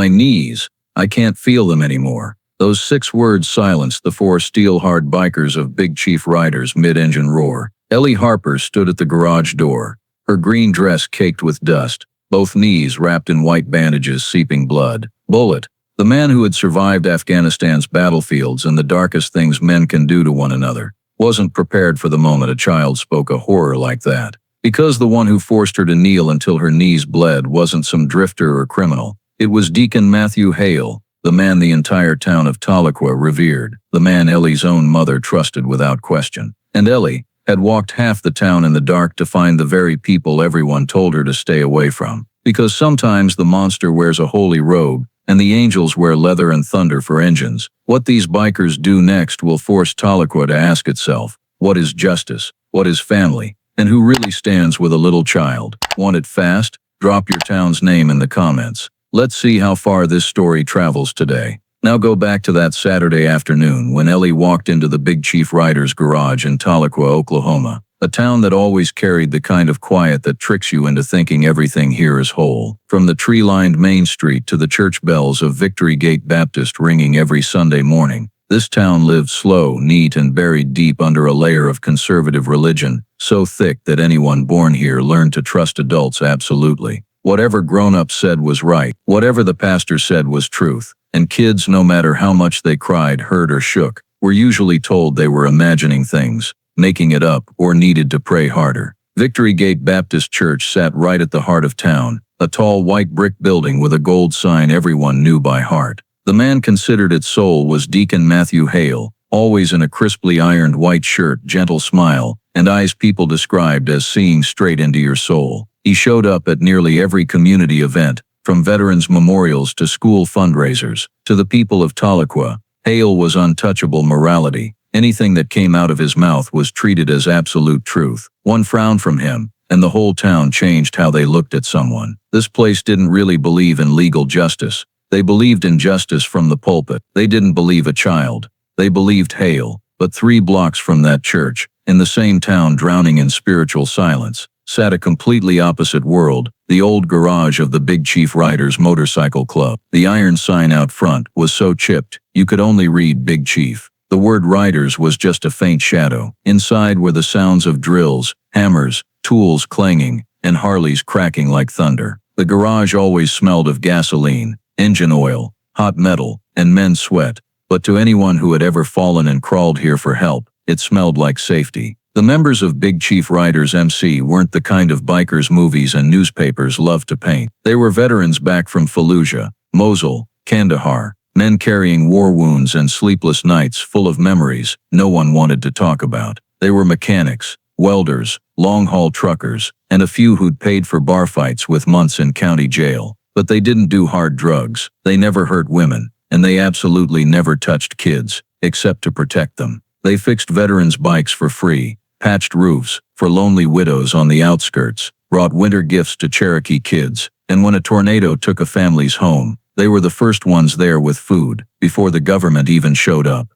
My knees. I can't feel them anymore." Those 6 words silenced the 4 steel-hard bikers of Big Chief Riders' mid-engine roar. Ellie Harper stood at the garage door, her green dress caked with dust, both knees wrapped in white bandages seeping blood. Bullitt, the man who had survived Afghanistan's battlefields and the darkest things men can do to one another, wasn't prepared for the moment a child spoke a horror like that. Because the one who forced her to kneel until her knees bled wasn't some drifter or criminal. It was Deacon Matthew Hale, the man the entire town of Tahlequah revered, the man Ellie's own mother trusted without question. And Ellie had walked half the town in the dark to find the very people everyone told her to stay away from. Because sometimes the monster wears a holy robe, and the angels wear leather and thunder for engines. What these bikers do next will force Tahlequah to ask itself, what is justice? What is family? And who really stands with a little child? Want it fast? Drop your town's name in the comments. Let's see how far this story travels today. Now go back to that Saturday afternoon when Ellie walked into the Big Chief Riders' garage in Tahlequah, Oklahoma, a town that always carried the kind of quiet that tricks you into thinking everything here is whole. From the tree-lined Main Street to the church bells of Victory Gate Baptist ringing every Sunday morning, this town lived slow, neat, and buried deep under a layer of conservative religion, so thick that anyone born here learned to trust adults absolutely. Whatever grown-ups said was right, whatever the pastor said was truth, and kids, no matter how much they cried, hurt, or shook, were usually told they were imagining things, making it up, or needed to pray harder. Victory Gate Baptist Church sat right at the heart of town, a tall white brick building with a gold sign everyone knew by heart. The man considered its soul was Deacon Matthew Hale, always in a crisply ironed white shirt, gentle smile, and eyes people described as seeing straight into your soul. He showed up at nearly every community event, from veterans' memorials to school fundraisers. To the people of Tahlequah, Hale was untouchable morality. Anything that came out of his mouth was treated as absolute truth. One frown from him, and the whole town changed how they looked at someone. This place didn't really believe in legal justice. They believed in justice from the pulpit. They didn't believe a child. They believed Hale. But 3 blocks from that church, in the same town drowning in spiritual silence, sat a completely opposite world, the old garage of the Big Chief Riders Motorcycle Club. The iron sign out front was so chipped, you could only read Big Chief. The word Riders was just a faint shadow. Inside were the sounds of drills, hammers, tools clanging, and Harleys cracking like thunder. The garage always smelled of gasoline, engine oil, hot metal, and men's sweat, but to anyone who had ever fallen and crawled here for help, it smelled like safety. The members of Big Chief Riders MC weren't the kind of bikers movies and newspapers loved to paint. They were veterans back from Fallujah, Mosul, Kandahar, men carrying war wounds and sleepless nights full of memories no one wanted to talk about. They were mechanics, welders, long-haul truckers, and a few who'd paid for bar fights with months in county jail. But they didn't do hard drugs, they never hurt women, and they absolutely never touched kids, except to protect them. They fixed veterans' bikes for free, patched roofs for lonely widows on the outskirts, brought winter gifts to Cherokee kids, and when a tornado took a family's home, they were the first ones there with food, before the government even showed up.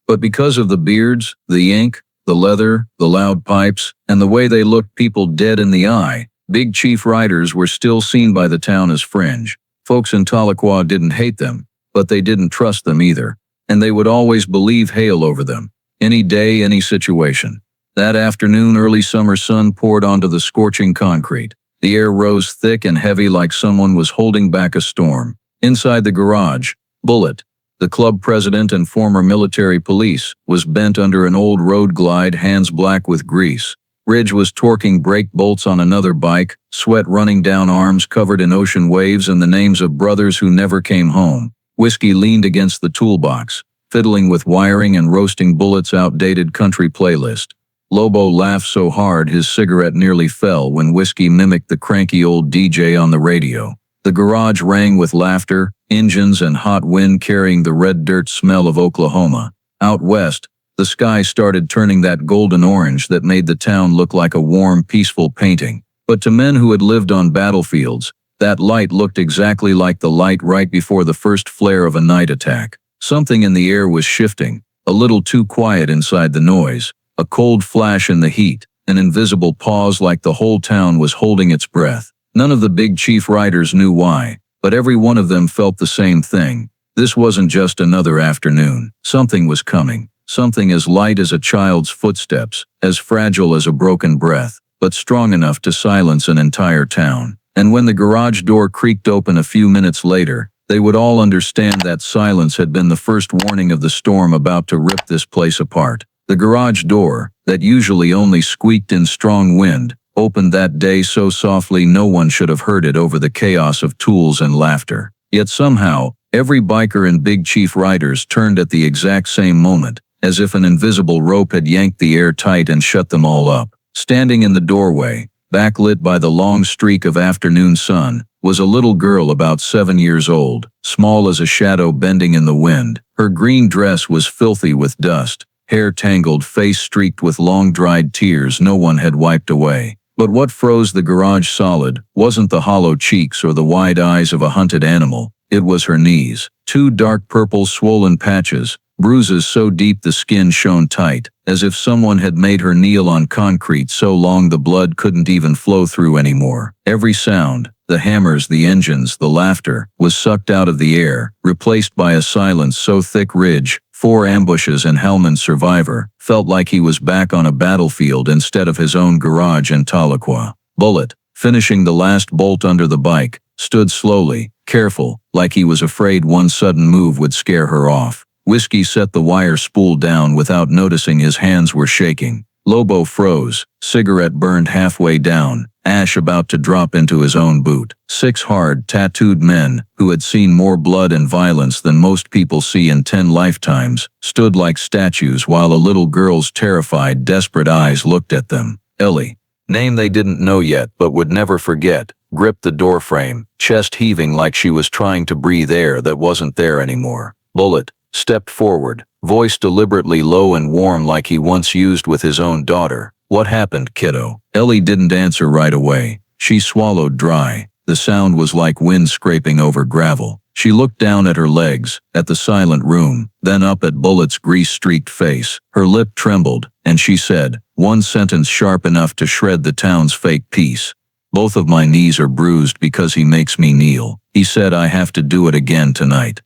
But because of the beards, the ink, the leather, the loud pipes, and the way they looked people dead in the eye, Big Chief Riders were still seen by the town as fringe. Folks in Tahlequah didn't hate them, but they didn't trust them either, and they would always believe Hale over them. Any day, any situation. That afternoon, early summer sun poured onto the scorching concrete. The air rose thick and heavy like someone was holding back a storm. Inside the garage, Bullitt, the club president and former military police, was bent under an old road glide, hands black with grease. Ridge was torquing brake bolts on another bike, sweat running down arms covered in ocean waves and the names of brothers who never came home. Whiskey leaned against the toolbox, fiddling with wiring and roasting Bullitt's outdated country playlist. Lobo laughed so hard his cigarette nearly fell when Whiskey mimicked the cranky old DJ on the radio. The garage rang with laughter, engines, and hot wind carrying the red dirt smell of Oklahoma. Out west, the sky started turning that golden orange that made the town look like a warm, peaceful painting. But to men who had lived on battlefields, that light looked exactly like the light right before the first flare of a night attack. Something in the air was shifting, a little too quiet inside the noise, a cold flash in the heat, an invisible pause like the whole town was holding its breath. None of the big chief riders knew why, but every one of them felt the same thing. This wasn't just another afternoon. Something was coming. Something as light as a child's footsteps, as fragile as a broken breath, but strong enough to silence an entire town. And when the garage door creaked open a few minutes later, they would all understand that silence had been the first warning of the storm about to rip this place apart. The garage door, that usually only squeaked in strong wind, opened that day so softly no one should have heard it over the chaos of tools and laughter. Yet somehow, every biker and big chief riders turned at the exact same moment, as if an invisible rope had yanked the air tight and shut them all up. Standing in the doorway, backlit by the long streak of afternoon sun, was a little girl about 7 years old, small as a shadow bending in the wind. Her green dress was filthy with dust, hair tangled, face streaked with long-dried tears no one had wiped away. But what froze the garage solid wasn't the hollow cheeks or the wide eyes of a hunted animal. It was her knees. 2 dark purple swollen patches, bruises so deep the skin shone tight, as if someone had made her kneel on concrete so long the blood couldn't even flow through anymore. Every sound, the hammers, the engines, the laughter, was sucked out of the air, replaced by a silence so thick Ridge, 4 ambushes and Hellman's survivor, felt like he was back on a battlefield instead of his own garage in Tahlequah. Bullitt, finishing the last bolt under the bike, stood slowly, careful, like he was afraid one sudden move would scare her off. Whiskey set the wire spool down without noticing his hands were shaking. Lobo froze, cigarette burned halfway down, ash about to drop into his own boot. 6 hard, tattooed men, who had seen more blood and violence than most people see in 10 lifetimes, stood like statues while a little girl's terrified, desperate eyes looked at them. Ellie, name they didn't know yet but would never forget, gripped the doorframe, chest heaving like she was trying to breathe air that wasn't there anymore. Bullitt stepped forward, voice deliberately low and warm like he once used with his own daughter. What happened, kiddo? Ellie didn't answer right away. She swallowed dry. The sound was like wind scraping over gravel. She looked down at her legs, at the silent room, then up at Bullitt's grease-streaked face. Her lip trembled, and she said, one sentence sharp enough to shred the town's fake peace. Both of my knees are bruised because he makes me kneel. He said I have to do it again tonight.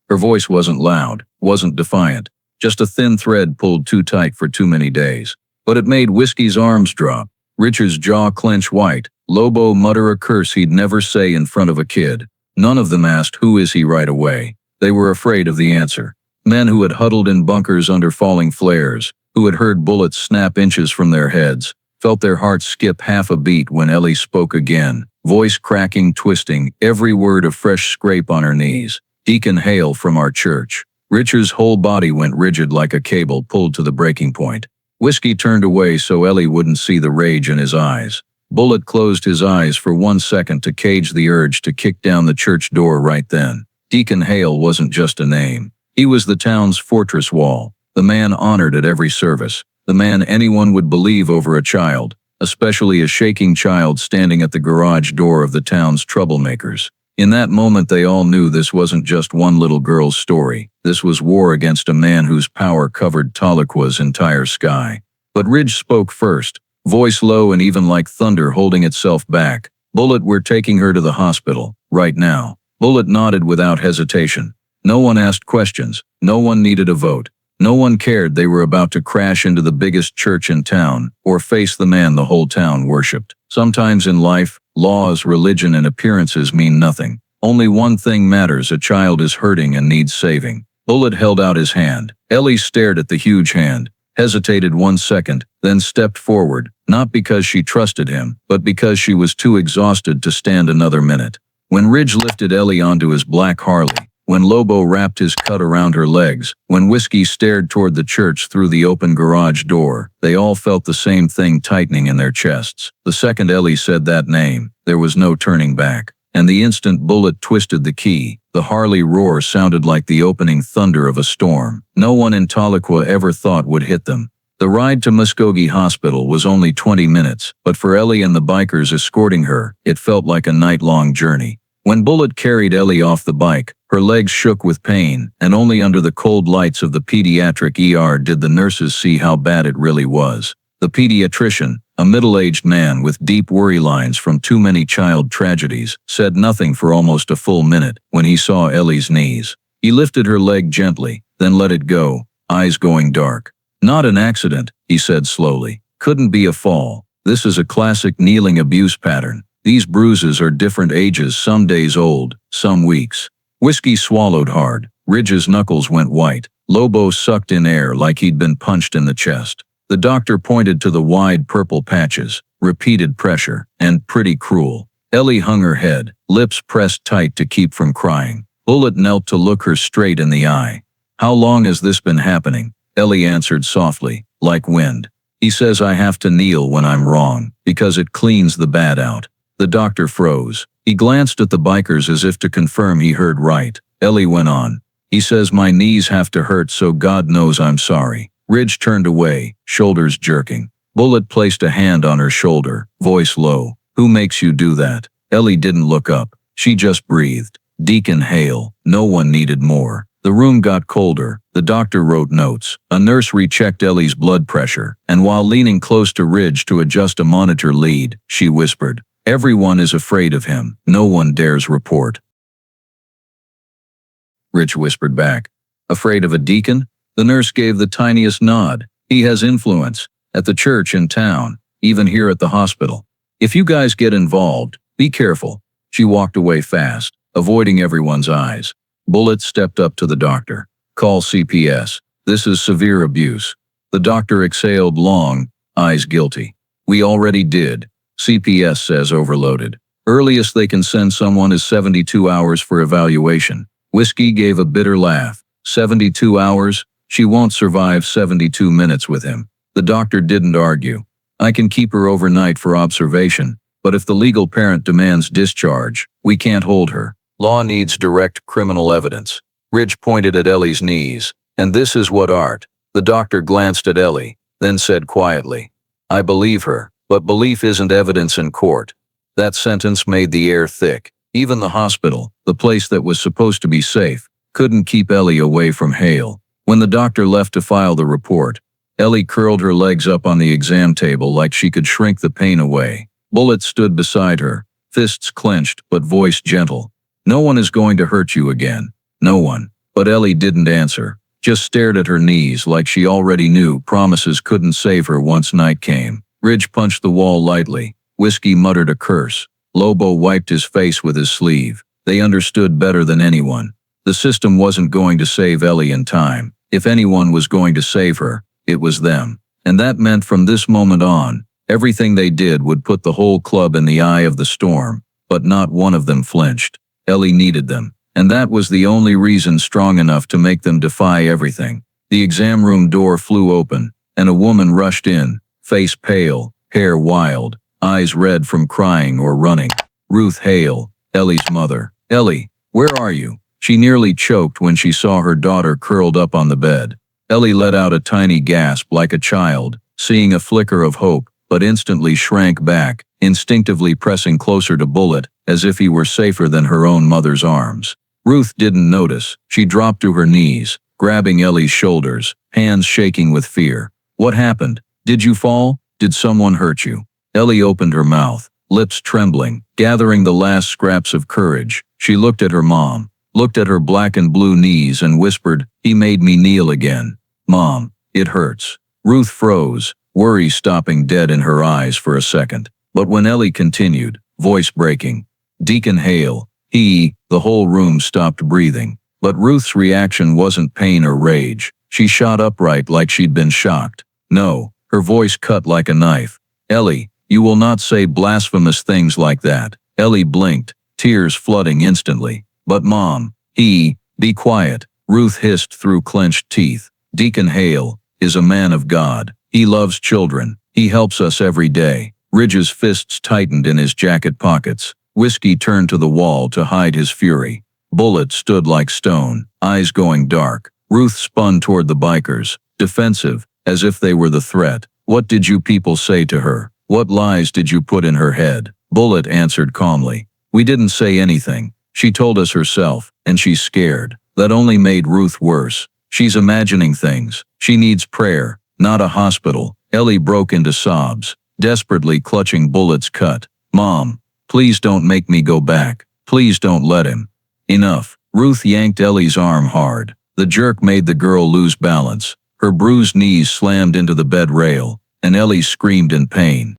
Her voice wasn't loud, wasn't defiant, just a thin thread pulled too tight for too many days. But it made Whiskey's arms drop, Richard's jaw clench white, Lobo mutter a curse he'd never say in front of a kid. None of them asked who is he right away. They were afraid of the answer. Men who had huddled in bunkers under falling flares, who had heard bullets snap inches from their heads, felt their hearts skip half a beat when Ellie spoke again, voice cracking, twisting, every word a fresh scrape on her knees. Deacon Hale from our church. Richard's whole body went rigid like a cable pulled to the breaking point. Whiskey turned away so Ellie wouldn't see the rage in his eyes. Bullitt closed his eyes for 1 second to cage the urge to kick down the church door right then. Deacon Hale wasn't just a name. He was the town's fortress wall, the man honored at every service, the man anyone would believe over a child, especially a shaking child standing at the garage door of the town's troublemakers. In that moment they all knew this wasn't just one little girl's story. This was war against a man whose power covered Tahlequah's entire sky. But Ridge spoke first, voice low and even like thunder holding itself back. Bullitt, we're taking her to the hospital, right now. Bullitt nodded without hesitation. No one asked questions. No one needed a vote. No one cared they were about to crash into the biggest church in town, or face the man the whole town worshipped. Sometimes in life, laws, religion, and appearances mean nothing. Only one thing matters: a child is hurting and needs saving. Bullitt held out his hand. Ellie stared at the huge hand, hesitated 1 second, then stepped forward, not because she trusted him, but because she was too exhausted to stand another minute. When Ridge lifted Ellie onto his black Harley, when Lobo wrapped his cut around her legs, when Whiskey stared toward the church through the open garage door, they all felt the same thing tightening in their chests. The second Ellie said that name, there was no turning back. And the instant Bullitt twisted the key, the Harley roar sounded like the opening thunder of a storm. No one in Tahlequah ever thought would hit them. The ride to Muskogee Hospital was only 20 minutes, but for Ellie and the bikers escorting her, it felt like a night-long journey. When Bullitt carried Ellie off the bike, her legs shook with pain, and only under the cold lights of the pediatric ER did the nurses see how bad it really was. The pediatrician, a middle-aged man with deep worry lines from too many child tragedies, said nothing for almost a full minute when he saw Ellie's knees. He lifted her leg gently, then let it go, eyes going dark. "Not an accident," he said slowly. "Couldn't be a fall. This is a classic kneeling abuse pattern. These bruises are different ages, some days old, some weeks." Whiskey swallowed hard. Ridge's knuckles went white. Lobo sucked in air like he'd been punched in the chest. The doctor pointed to the wide purple patches, repeated pressure, and pretty cruel. Ellie hung her head, lips pressed tight to keep from crying. Bullitt knelt to look her straight in the eye. "How long has this been happening?" Ellie answered softly, like wind. "He says I have to kneel when I'm wrong, because it cleans the bad out." The doctor froze. He glanced at the bikers as if to confirm he heard right. Ellie went on. "He says my knees have to hurt so God knows I'm sorry." Ridge turned away, shoulders jerking. Bullitt placed a hand on her shoulder, voice low. "Who makes you do that?" Ellie didn't look up. She just breathed. "Deacon Hale." No one needed more. The room got colder. The doctor wrote notes. A nurse rechecked Ellie's blood pressure, and while leaning close to Ridge to adjust a monitor lead, she whispered, "Everyone is afraid of him. No one dares report." Ridge whispered back, "Afraid of a deacon?" The nurse gave the tiniest nod. "He has influence. At the church in town, even here at the hospital. If you guys get involved, be careful." She walked away fast, avoiding everyone's eyes. Bullitt stepped up to the doctor. "Call CPS. This is severe abuse." The doctor exhaled long, eyes guilty. "We already did. CPS says overloaded. Earliest they can send someone is 72 hours for evaluation." Whiskey gave a bitter laugh. 72 hours? She won't survive 72 minutes with him. The doctor didn't argue. "I can keep her overnight for observation, but if the legal parent demands discharge, we can't hold her. Law needs direct criminal evidence." Ridge pointed at Ellie's knees. "And this is what art." The doctor glanced at Ellie, then said quietly, "I believe her, but belief isn't evidence in court." That sentence made the air thick. Even the hospital, the place that was supposed to be safe, couldn't keep Ellie away from Hale. When the doctor left to file the report, Ellie curled her legs up on the exam table like she could shrink the pain away. Bullitt stood beside her, fists clenched but voice gentle. "No one is going to hurt you again. No one." But Ellie didn't answer, just stared at her knees like she already knew promises couldn't save her once night came. Ridge punched the wall lightly. Whiskey muttered a curse. Lobo wiped his face with his sleeve. They understood better than anyone. The system wasn't going to save Ellie in time. If anyone was going to save her, it was them. And that meant from this moment on, everything they did would put the whole club in the eye of the storm, but not one of them flinched. Ellie needed them, and that was the only reason strong enough to make them defy everything. The exam room door flew open, and a woman rushed in, face pale, hair wild, eyes red from crying or running. Ruth Hale, Ellie's mother. "Ellie, where are you?" She nearly choked when she saw her daughter curled up on the bed. Ellie let out a tiny gasp like a child, seeing a flicker of hope, but instantly shrank back, instinctively pressing closer to Bullitt, as if he were safer than her own mother's arms. Ruth didn't notice. She dropped to her knees, grabbing Ellie's shoulders, hands shaking with fear. "What happened? Did you fall? Did someone hurt you?" Ellie opened her mouth, lips trembling, gathering the last scraps of courage. She looked at her mom, looked at her black and blue knees and whispered, "He made me kneel again. Mom, it hurts." Ruth froze, worry stopping dead in her eyes for a second. But when Ellie continued, voice breaking, "Deacon Hale, the whole room stopped breathing. But Ruth's reaction wasn't pain or rage. She shot upright like she'd been shocked. "No," her voice cut like a knife. "Ellie, you will not say blasphemous things like that." Ellie blinked, tears flooding instantly. "But Mom, be quiet," Ruth hissed through clenched teeth. "Deacon Hale is a man of God. He loves children. He helps us every day." Ridge's fists tightened in his jacket pockets. Whiskey turned to the wall to hide his fury. Bullitt stood like stone, eyes going dark. Ruth spun toward the bikers, defensive, as if they were the threat. "What did you people say to her? What lies did you put in her head?" Bullitt answered calmly. "We didn't say anything. She told us herself, and she's scared." That only made Ruth worse. "She's imagining things. She needs prayer, not a hospital." Ellie broke into sobs. desperately clutching Bullitt's cut. "Mom, please don't make me go back. Please don't let him." "Enough." Ruth yanked Ellie's arm hard. The jerk made the girl lose balance. Her bruised knees slammed into the bed rail, and Ellie screamed in pain.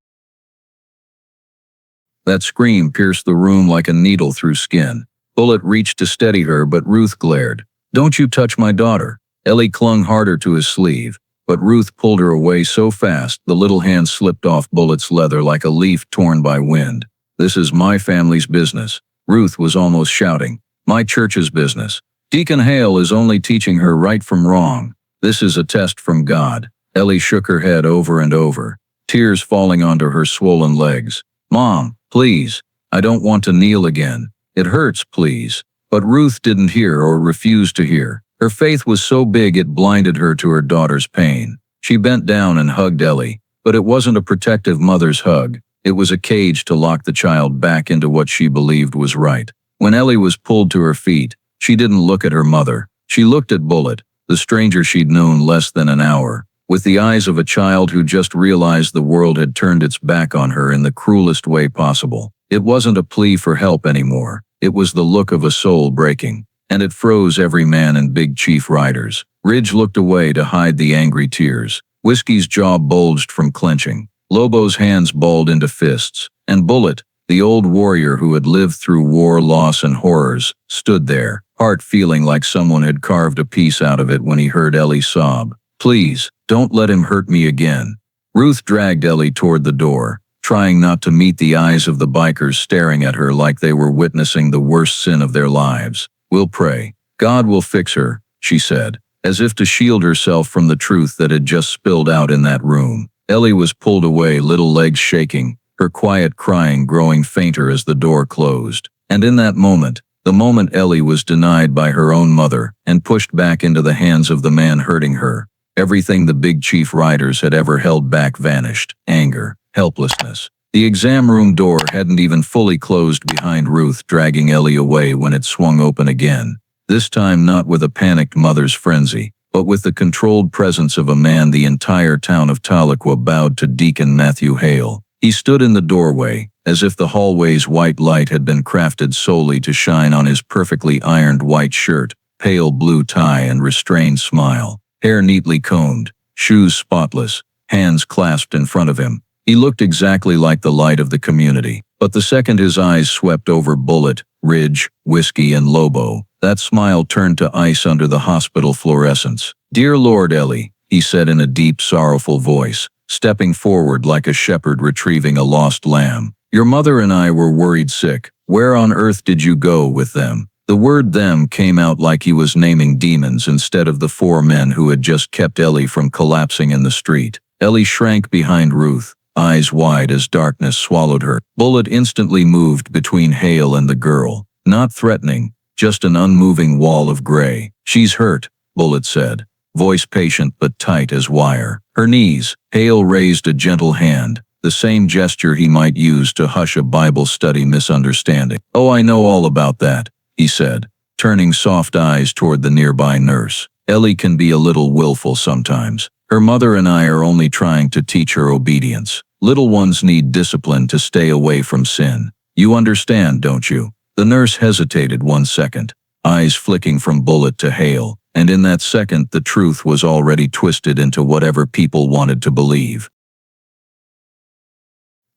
That scream pierced the room like a needle through skin. Bullitt reached to steady her, but Ruth glared. "Don't you touch my daughter." Ellie clung harder to his sleeve, but Ruth pulled her away so fast the little hand slipped off Bullitt's leather like a leaf torn by wind. "This is my family's business." Ruth was almost shouting. "My church's business. Deacon Hale is only teaching her right from wrong. This is a test from God." Ellie shook her head over and over, tears falling onto her swollen legs. "Mom, please. I don't want to kneel again. It hurts, please." But Ruth didn't hear or refused to hear. Her faith was so big it blinded her to her daughter's pain. She bent down and hugged Ellie, but it wasn't a protective mother's hug. It was a cage to lock the child back into what she believed was right. When Ellie was pulled to her feet, she didn't look at her mother. She looked at Bullitt, the stranger she'd known less than an hour, with the eyes of a child who just realized the world had turned its back on her in the cruelest way possible. It wasn't a plea for help anymore. It was the look of a soul breaking, and it froze every man in Big Chief Riders. Ridge looked away to hide the angry tears. Whiskey's jaw bulged from clenching. Lobo's hands balled into fists, and Bullitt, the old warrior who had lived through war, loss, and horrors, stood there, heart feeling like someone had carved a piece out of it when he heard Ellie sob. "Please, don't let him hurt me again." Ruth dragged Ellie toward the door, trying not to meet the eyes of the bikers staring at her like they were witnessing the worst sin of their lives. "We'll pray. God will fix her," she said, as if to shield herself from the truth that had just spilled out in that room. Ellie was pulled away, little legs shaking, her quiet crying growing fainter as the door closed. And in that moment, the moment Ellie was denied by her own mother and pushed back into the hands of the man hurting her, everything the Big Chief Riders had ever held back vanished. Anger, helplessness. The exam room door hadn't even fully closed behind Ruth, dragging Ellie away when it swung open again. This time not with a panicked mother's frenzy, but with the controlled presence of a man the entire town of Tahlequah bowed to. Deacon Matthew Hale. He stood in the doorway, as if the hallway's white light had been crafted solely to shine on his perfectly ironed white shirt, pale blue tie, and restrained smile. Hair neatly combed, shoes spotless, hands clasped in front of him. He looked exactly like the light of the community. But the second his eyes swept over Bullitt, Ridge, Whiskey, and Lobo, that smile turned to ice under the hospital fluorescence. "Dear Lord, Ellie," he said in a deep, sorrowful voice, stepping forward like a shepherd retrieving a lost lamb. "Your mother and I were worried sick. Where on earth did you go with them?" The word "them" came out like he was naming demons instead of the four men who had just kept Ellie from collapsing in the street. Ellie shrank behind Ruth, eyes wide as darkness swallowed her. Bullitt instantly moved between Hale and the girl, not threatening, just an unmoving wall of gray. "She's hurt," Bullitt said, voice patient but tight as wire. "Her knees." Hale raised a gentle hand, the same gesture he might use to hush a Bible study misunderstanding. "Oh, I know all about that," he said, turning soft eyes toward the nearby nurse. "Ellie can be a little willful sometimes. Her mother and I are only trying to teach her obedience. Little ones need discipline to stay away from sin. You understand, don't you?" The nurse hesitated 1 second, eyes flicking from Bullitt to Hale, and in that second the truth was already twisted into whatever people wanted to believe.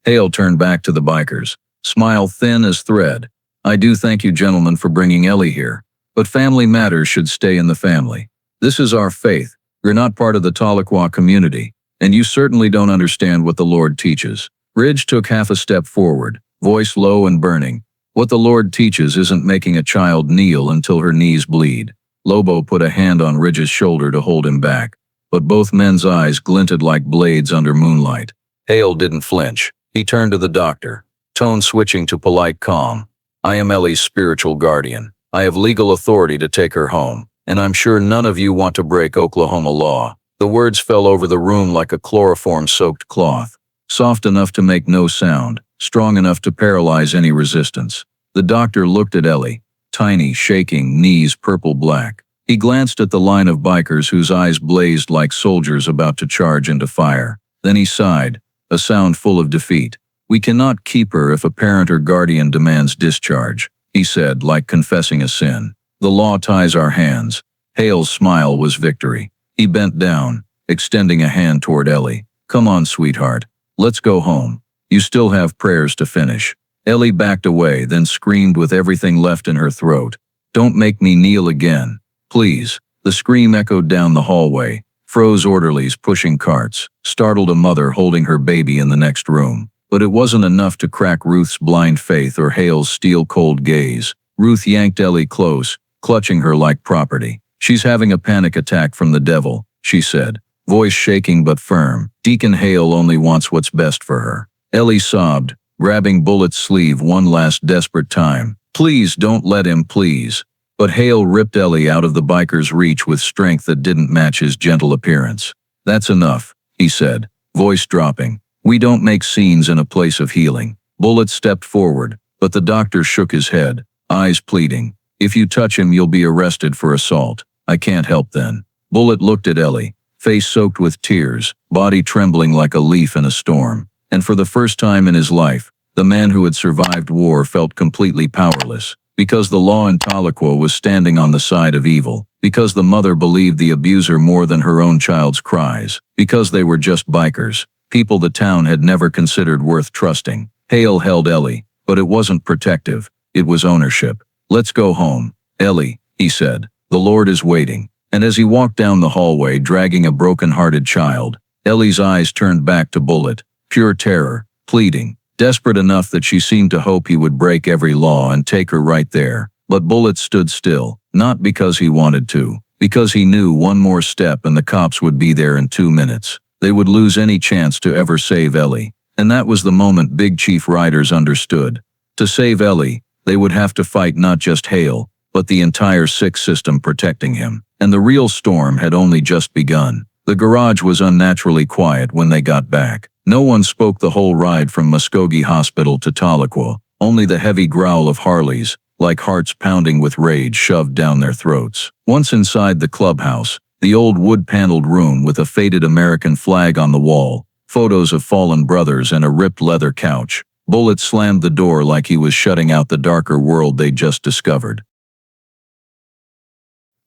Hale turned back to the bikers, smile thin as thread. "I do thank you gentlemen for bringing Ellie here, but family matters should stay in the family. This is our faith. You're not part of the Tahlequah community, and you certainly don't understand what the Lord teaches." Ridge took half a step forward, voice low and burning. "What the Lord teaches isn't making a child kneel until her knees bleed." Lobo put a hand on Ridge's shoulder to hold him back, but both men's eyes glinted like blades under moonlight. Hale didn't flinch. He turned to the doctor, tone switching to polite calm. "I am Ellie's spiritual guardian. I have legal authority to take her home, and I'm sure none of you want to break Oklahoma law." The words fell over the room like a chloroform-soaked cloth, soft enough to make no sound, strong enough to paralyze any resistance. The doctor looked at Ellie, tiny, shaking, knees purple-black. He glanced at the line of bikers whose eyes blazed like soldiers about to charge into fire. Then he sighed, a sound full of defeat. "We cannot keep her if a parent or guardian demands discharge," he said, like confessing a sin. "The law ties our hands." Hale's smile was victory. He bent down, extending a hand toward Ellie. "Come on, sweetheart. Let's go home. You still have prayers to finish." Ellie backed away, then screamed with everything left in her throat. "Don't make me kneel again. Please." The scream echoed down the hallway, froze orderlies pushing carts, startled a mother holding her baby in the next room. But it wasn't enough to crack Ruth's blind faith or Hale's steel-cold gaze. Ruth yanked Ellie close, clutching her like property. "She's having a panic attack from the devil," she said, voice shaking but firm. "Deacon Hale only wants what's best for her." Ellie sobbed, grabbing Bullitt's sleeve one last desperate time. "Please don't let him, please." But Hale ripped Ellie out of the biker's reach with strength that didn't match his gentle appearance. "That's enough," he said, voice dropping. "We don't make scenes in a place of healing." Bullitt stepped forward, but the doctor shook his head, eyes pleading. "If you touch him, you'll be arrested for assault." "I can't help then." Bullitt looked at Ellie, face soaked with tears, body trembling like a leaf in a storm. And for the first time in his life, the man who had survived war felt completely powerless. Because the law in Tahlequah was standing on the side of evil. Because the mother believed the abuser more than her own child's cries. Because they were just bikers. People the town had never considered worth trusting. Hale held Ellie, but it wasn't protective. It was ownership. "Let's go home, Ellie," he said. "The Lord is waiting." And as he walked down the hallway dragging a broken-hearted child, Ellie's eyes turned back to Bullitt, pure terror, pleading, desperate enough that she seemed to hope he would break every law and take her right there. But Bullitt stood still, not because he wanted to, because he knew one more step and the cops would be there in 2 minutes. They would lose any chance to ever save Ellie. And that was the moment Big Chief Riders understood. To save Ellie, they would have to fight not just Hale, but the entire sick system protecting him. And the real storm had only just begun. The garage was unnaturally quiet when they got back. No one spoke the whole ride from Muskogee Hospital to Tahlequah, only the heavy growl of Harleys, like hearts pounding with rage shoved down their throats. Once inside the clubhouse, the old wood-paneled room with a faded American flag on the wall, photos of fallen brothers and a ripped leather couch, Bullitt slammed the door like he was shutting out the darker world they'd just discovered.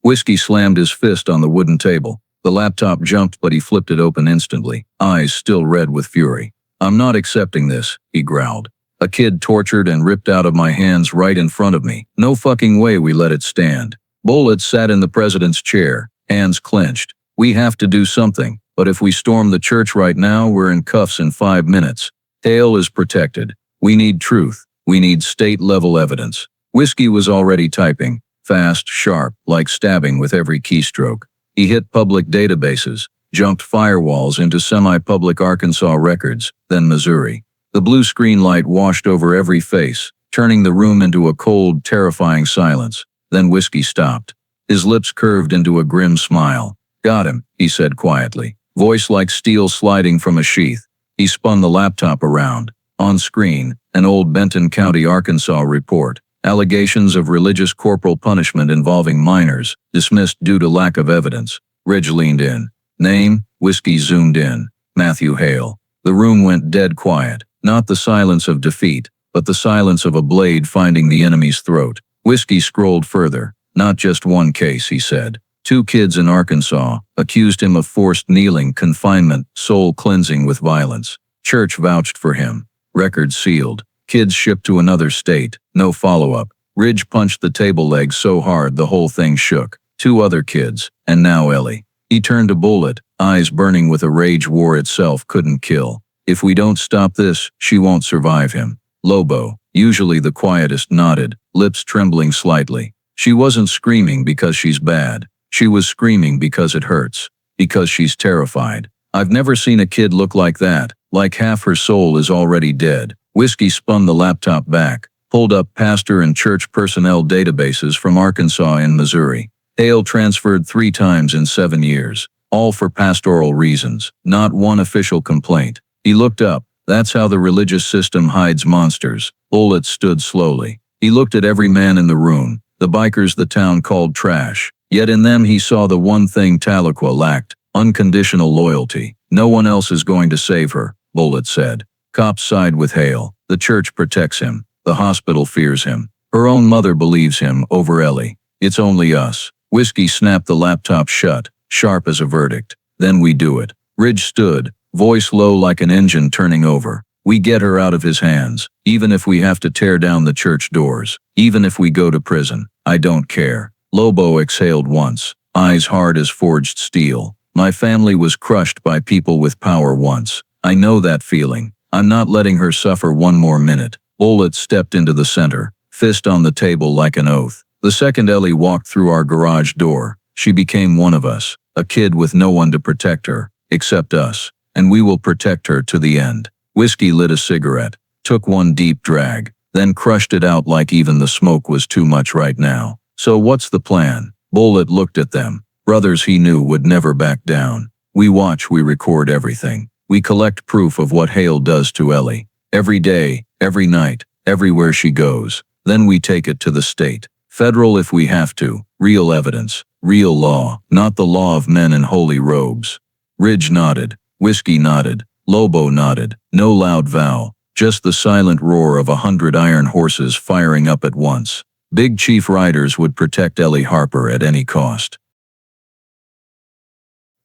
Whiskey slammed his fist on the wooden table. The laptop jumped, but he flipped it open instantly, eyes still red with fury. "I'm not accepting this," he growled. "A kid tortured and ripped out of my hands right in front of me. No fucking way we let it stand." Bullitt sat in the president's chair, hands clenched. "We have to do something, but if we storm the church right now, we're in cuffs in 5 minutes. Hale is protected. We need truth. We need state-level evidence." Whiskey was already typing, fast, sharp, like stabbing with every keystroke. He hit public databases, jumped firewalls into semi-public Arkansas records, then Missouri. The blue screen light washed over every face, turning the room into a cold, terrifying silence. Then Whiskey stopped. His lips curved into a grim smile. "Got him," he said quietly, voice like steel sliding from a sheath. He spun the laptop around. On screen, an old Benton County, Arkansas report. Allegations of religious corporal punishment involving minors, dismissed due to lack of evidence. Ridge leaned in. Name? Whiskey zoomed in. Matthew Hale. The room went dead quiet. Not the silence of defeat, but the silence of a blade finding the enemy's throat. Whiskey scrolled further. "Not just one case," he said. 2 kids in Arkansas accused him of forced kneeling, confinement, soul cleansing with violence. Church vouched for him. Records sealed. Kids shipped to another state. No follow-up. Ridge punched the table leg so hard the whole thing shook. 2 other kids, and now Ellie. He turned to Bullitt, eyes burning with a rage war itself couldn't kill. "If we don't stop this, she won't survive him." Lobo, usually the quietest, nodded, lips trembling slightly. "She wasn't screaming because she's bad. She was screaming because it hurts. Because she's terrified. I've never seen a kid look like that, like half her soul is already dead." Whiskey spun the laptop back, pulled up pastor and church personnel databases from Arkansas and Missouri. Hale transferred 3 times in 7 years, all for pastoral reasons, not one official complaint. He looked up. That's how the religious system hides monsters. Bullitt stood slowly. He looked at every man in the room, the bikers the town called trash. Yet in them he saw the one thing Tahlequah lacked, unconditional loyalty. "No one else is going to save her," Bullitt said. Cops side with Hale. The church protects him. The hospital fears him. Her own mother believes him over Ellie. It's only us. Whiskey snapped the laptop shut, sharp as a verdict. Then we do it. Ridge stood, voice low like an engine turning over. We get her out of his hands, even if we have to tear down the church doors. Even if we go to prison. I don't care. Lobo exhaled once, eyes hard as forged steel. My family was crushed by people with power once. I know that feeling. I'm not letting her suffer one more minute. Bullitt stepped into the center, fist on the table like an oath. The second Ellie walked through our garage door, she became one of us, a kid with no one to protect her, except us, and we will protect her to the end. Whiskey lit a cigarette, took one deep drag, then crushed it out like even the smoke was too much right now. So what's the plan? Bullitt looked at them. Brothers he knew would never back down. We watch, we record everything. We collect proof of what Hale does to Ellie. Every day, every night, everywhere she goes. Then we take it to the state. Federal if we have to. Real evidence. Real law. Not the law of men in holy robes. Ridge nodded. Whiskey nodded. Lobo nodded. No loud vow. Just the silent roar of 100 iron horses firing up at once. Big chief riders would protect Ellie Harper at any cost.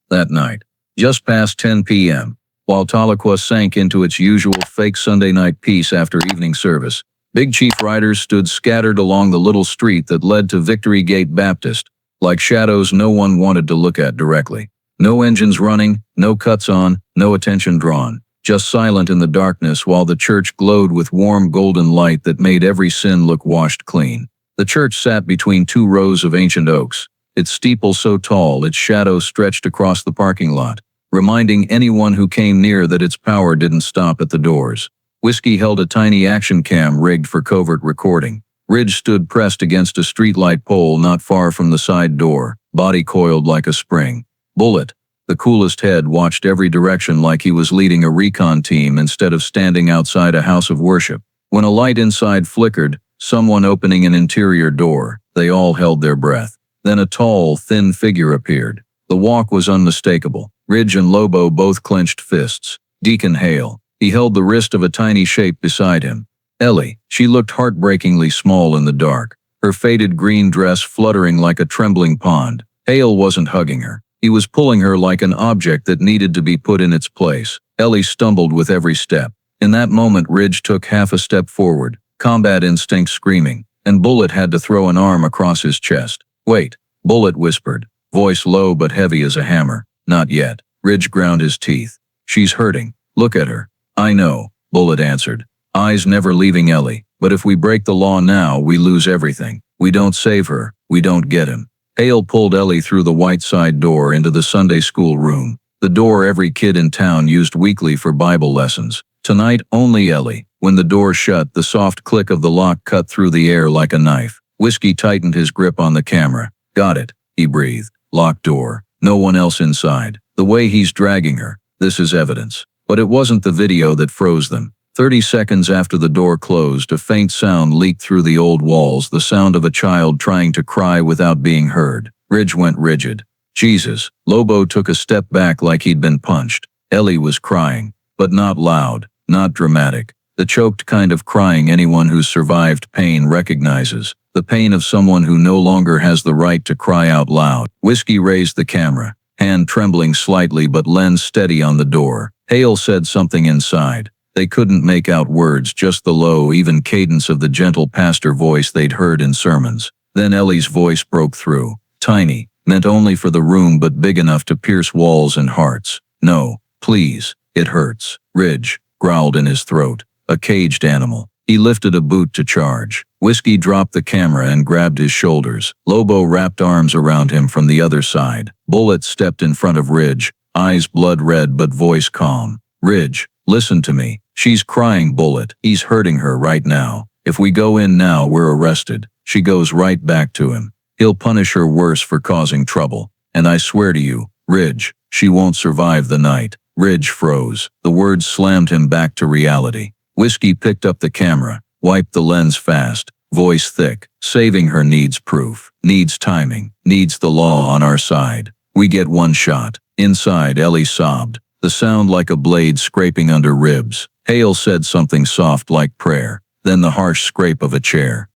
That night, just past 10 p.m., while Tahlequah sank into its usual fake Sunday night peace after evening service, Big Chief riders stood scattered along the little street that led to Victory Gate Baptist, like shadows no one wanted to look at directly. No engines running, no cuts on, no attention drawn, just silent in the darkness while the church glowed with warm golden light that made every sin look washed clean. The church sat between two rows of ancient oaks, its steeple so tall its shadow stretched across the parking lot, reminding anyone who came near that its power didn't stop at the doors. Whiskey held a tiny action cam rigged for covert recording. Ridge stood pressed against a streetlight pole not far from the side door, body coiled like a spring. Bullitt, the coolest head, watched every direction like he was leading a recon team instead of standing outside a house of worship. When a light inside flickered, someone opening an interior door, they all held their breath. Then a tall, thin figure appeared. The walk was unmistakable. Ridge and Lobo both clenched fists. Deacon Hale. He held the wrist of a tiny shape beside him. Ellie. She looked heartbreakingly small in the dark, her faded green dress fluttering like a trembling pond. Hale wasn't hugging her. He was pulling her like an object that needed to be put in its place. Ellie stumbled with every step. In that moment Ridge took half a step forward, combat instinct screaming, and Bullitt had to throw an arm across his chest. Wait, Bullitt whispered, voice low but heavy as a hammer. Not yet. Ridge ground his teeth. She's hurting. Look at her. I know, Bullitt answered, eyes never leaving Ellie, but if we break the law now, we lose everything. We don't save her, we don't get him. Hale pulled Ellie through the white side door into the Sunday school room, the door every kid in town used weekly for Bible lessons. Tonight, only Ellie. When the door shut, the soft click of the lock cut through the air like a knife. Whiskey tightened his grip on the camera. Got it, he breathed. Locked door. No one else inside. The way he's dragging her. This is evidence. But it wasn't the video that froze them. 30 seconds after the door closed, a faint sound leaked through the old walls, the sound of a child trying to cry without being heard. Ridge went rigid. Jesus. Lobo took a step back like he'd been punched. Ellie was crying, but not loud, not dramatic. The choked kind of crying anyone who's survived pain recognizes. The pain of someone who no longer has the right to cry out loud. Whiskey raised the camera, hand trembling slightly but lens steady on the door. Hale said something inside. They couldn't make out words, just the low, even cadence of the gentle pastor voice they'd heard in sermons. Then Ellie's voice broke through. Tiny, meant only for the room but big enough to pierce walls and hearts. No, please, it hurts. Ridge growled in his throat, a caged animal. He lifted a boot to charge. Whiskey dropped the camera and grabbed his shoulders. Lobo wrapped arms around him from the other side. Bullitt stepped in front of Ridge, eyes blood red but voice calm. Ridge, listen to me. She's crying, Bullitt. He's hurting her right now. If we go in now, we're arrested. She goes right back to him. He'll punish her worse for causing trouble. And I swear to you, Ridge, she won't survive the night. Ridge froze. The words slammed him back to reality. Whiskey picked up the camera, wiped the lens fast, voice thick. Saving her needs proof, needs timing, needs the law on our side. We get one shot. Inside, Ellie sobbed. the sound like a blade scraping under ribs. Hale said something soft like prayer, then the harsh scrape of a chair.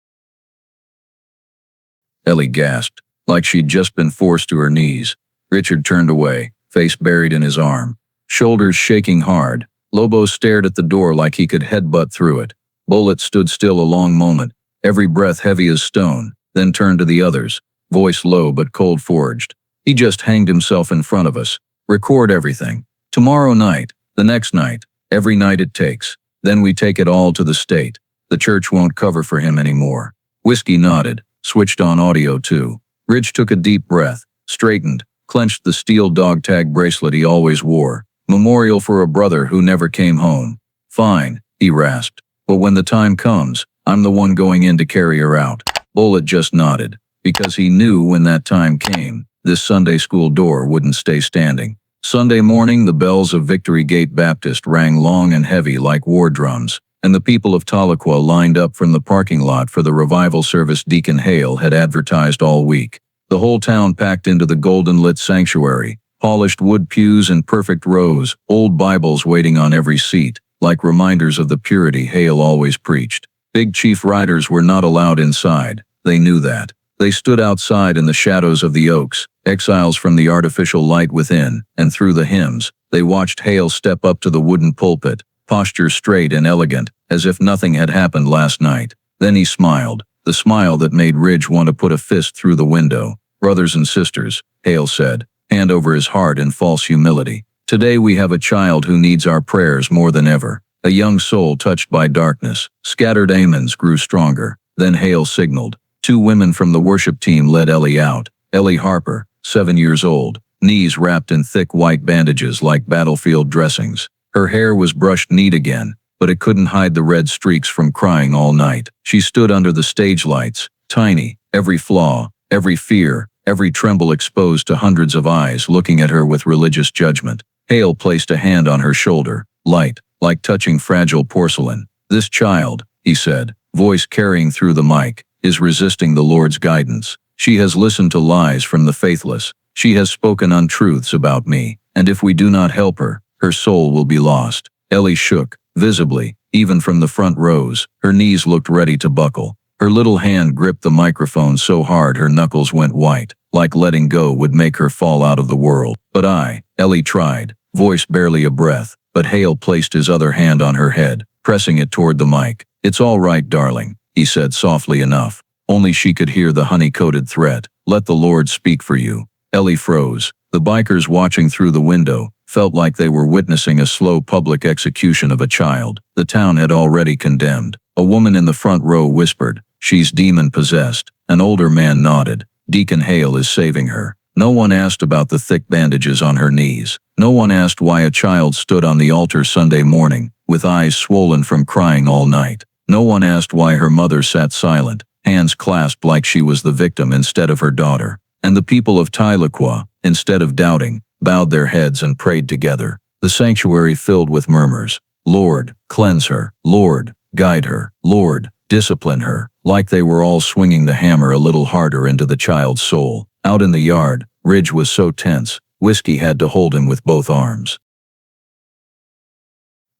Ellie gasped, like she'd just been forced to her knees. Richard turned away, face buried in his arm, shoulders shaking hard. Lobo stared at the door like he could headbutt through it. Bullitt stood still a long moment, every breath heavy as stone, then turned to the others, voice low but cold-forged. He just hanged himself in front of us. Record everything. Tomorrow night, the next night, every night it takes. Then we take it all to the state. The church won't cover for him anymore. Whiskey nodded, switched on audio too. Ridge took a deep breath, straightened, clenched the steel dog tag bracelet he always wore. Memorial for a brother who never came home. Fine, he rasped. But when the time comes, I'm the one going in to carry her out. Bullitt just nodded, because he knew when that time came, this Sunday school door wouldn't stay standing. Sunday morning, the bells of Victory Gate Baptist rang long and heavy like war drums, and the people of Tahlequah lined up from the parking lot for the revival service Deacon Hale had advertised all week. The whole town packed into the golden-lit sanctuary, polished wood pews in perfect rows, old Bibles waiting on every seat, like reminders of the purity Hale always preached. Big chief riders were not allowed inside. They knew that. They stood outside in the shadows of the oaks, exiles from the artificial light within, and through the hymns, they watched Hale step up to the wooden pulpit, posture straight and elegant, as if nothing had happened last night. Then he smiled, the smile that made Ridge want to put a fist through the window. Brothers and sisters, Hale said, hand over his heart in false humility. Today we have a child who needs our prayers more than ever. A young soul touched by darkness. Scattered amens grew stronger. Then Hale signaled. 2 women from the worship team led Ellie out. Ellie Harper, 7 years old, knees wrapped in thick white bandages like battlefield dressings. Her hair was brushed neat again, but it couldn't hide the red streaks from crying all night. She stood under the stage lights, tiny, every flaw, every fear, every tremble exposed to hundreds of eyes looking at her with religious judgment. Hale placed a hand on her shoulder, light, like touching fragile porcelain. This child, he said, voice carrying through the mic, is resisting the Lord's guidance. She has listened to lies from the faithless. She has spoken untruths about me, and if we do not help her, her soul will be lost. Ellie shook, visibly, even from the front rows. Her knees looked ready to buckle. Her little hand gripped the microphone so hard her knuckles went white, like letting go would make her fall out of the world. But Ellie tried, voice barely a breath, but Hale placed his other hand on her head, pressing it toward the mic. It's all right, darling, he said softly enough. Only she could hear the honey-coated threat. Let the Lord speak for you. Ellie froze. The bikers watching through the window felt like they were witnessing a slow public execution of a child. The town had already condemned. A woman in the front row whispered, "She's demon-possessed." An older man nodded. Deacon Hale is saving her. No one asked about the thick bandages on her knees. No one asked why a child stood on the altar Sunday morning, with eyes swollen from crying all night. No one asked why her mother sat silent, hands clasped like she was the victim instead of her daughter. And the people of Tahlequah, instead of doubting, bowed their heads and prayed together. The sanctuary filled with murmurs. Lord, cleanse her. Lord, guide her. Lord, discipline her. Like they were all swinging the hammer a little harder into the child's soul. Out in the yard, Ridge was so tense, Whiskey had to hold him with both arms.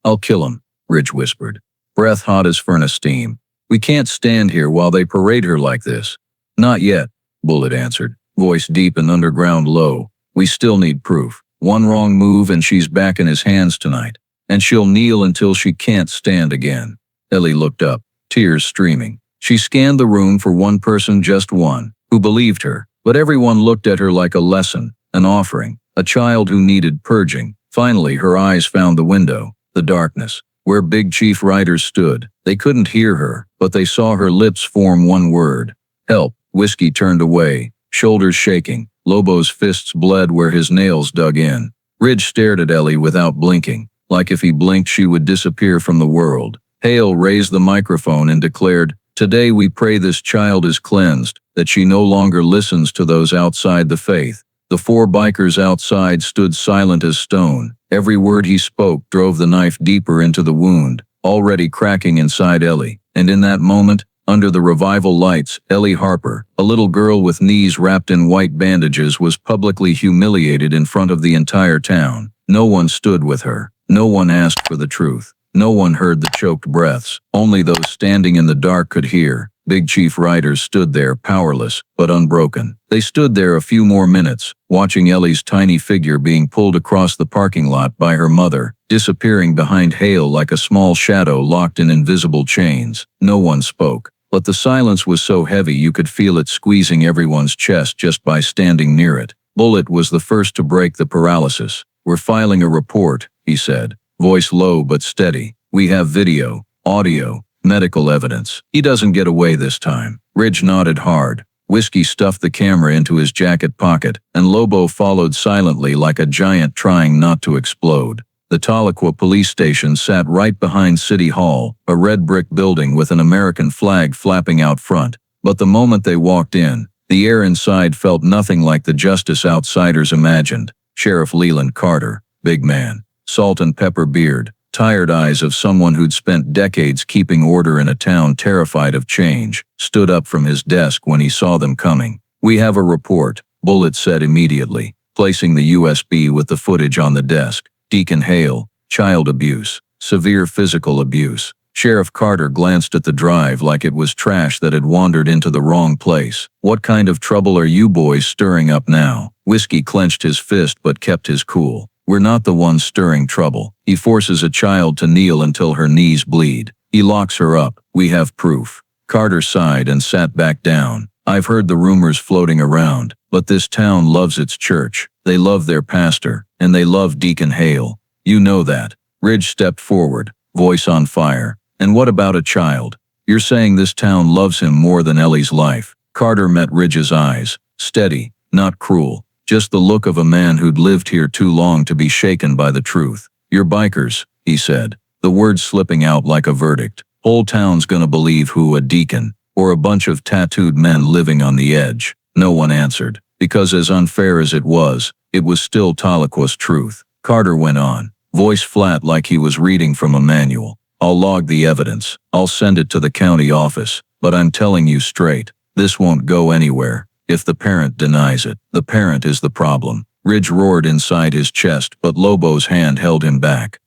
"I'll kill him," Ridge whispered, breath hot as furnace steam. "We can't stand here while they parade her like this." "Not yet," Bullitt answered, voice deep and underground low. "We still need proof. One wrong move and she's back in his hands tonight. And she'll kneel until she can't stand again." Ellie looked up, tears streaming. She scanned the room for one person, just one, who believed her, but everyone looked at her like a lesson, an offering, a child who needed purging. Finally, her eyes found the window, the darkness, where Big Chief Riders stood. They couldn't hear her, but they saw her lips form one word. "Help." Whiskey turned away, shoulders shaking. Lobo's fists bled where his nails dug in. Ridge stared at Ellie without blinking, like if he blinked she would disappear from the world. Hale raised the microphone and declared, "Today we pray this child is cleansed, that she no longer listens to those outside the faith." The 4 bikers outside stood silent as stone. Every word he spoke drove the knife deeper into the wound, already cracking inside Ellie. And in that moment, under the revival lights, Ellie Harper, a little girl with knees wrapped in white bandages, was publicly humiliated in front of the entire town. No one stood with her. No one asked for the truth. No one heard the choked breaths. Only those standing in the dark could hear. Big Chief Riders stood there, powerless, but unbroken. They stood there a few more minutes, watching Ellie's tiny figure being pulled across the parking lot by her mother, disappearing behind Hale like a small shadow locked in invisible chains. No one spoke, but the silence was so heavy you could feel it squeezing everyone's chest just by standing near it. Bullitt was the first to break the paralysis. "We're filing a report," he said, voice low but steady. "We have video, audio, medical evidence. He doesn't get away this time." Ridge nodded hard. Whiskey stuffed the camera into his jacket pocket, and Lobo followed silently like a giant trying not to explode. The Tahlequah police station sat right behind City Hall, a red brick building with an American flag flapping out front. But the moment they walked in, the air inside felt nothing like the justice outsiders imagined. Sheriff Leland Carter, big man, salt and pepper beard, tired eyes of someone who'd spent decades keeping order in a town terrified of change, stood up from his desk when he saw them coming. "We have a report," Bullitt said immediately, placing the USB with the footage on the desk. "Deacon Hale, child abuse, severe physical abuse." Sheriff Carter glanced at the drive like it was trash that had wandered into the wrong place. "What kind of trouble are you boys stirring up now?" Whiskey clenched his fist but kept his cool. "We're not the ones stirring trouble. He forces a child to kneel until her knees bleed. He locks her up. We have proof." Carter sighed and sat back down. "I've heard the rumors floating around, but this town loves its church. They love their pastor, and they love Deacon Hale. You know that." Ridge stepped forward, voice on fire. "And what about a child? You're saying this town loves him more than Ellie's life?" Carter met Ridge's eyes, steady, not cruel. Just the look of a man who'd lived here too long to be shaken by the truth. "You're bikers," he said, the words slipping out like a verdict. "Whole town's gonna believe who, a deacon, or a bunch of tattooed men living on the edge." No one answered, because as unfair as it was still Tahlequah's truth. Carter went on, voice flat like he was reading from a manual. "I'll log the evidence. I'll send it to the county office, but I'm telling you straight, this won't go anywhere. If the parent denies it, the parent is the problem." Ridge roared inside his chest, but Lobo's hand held him back.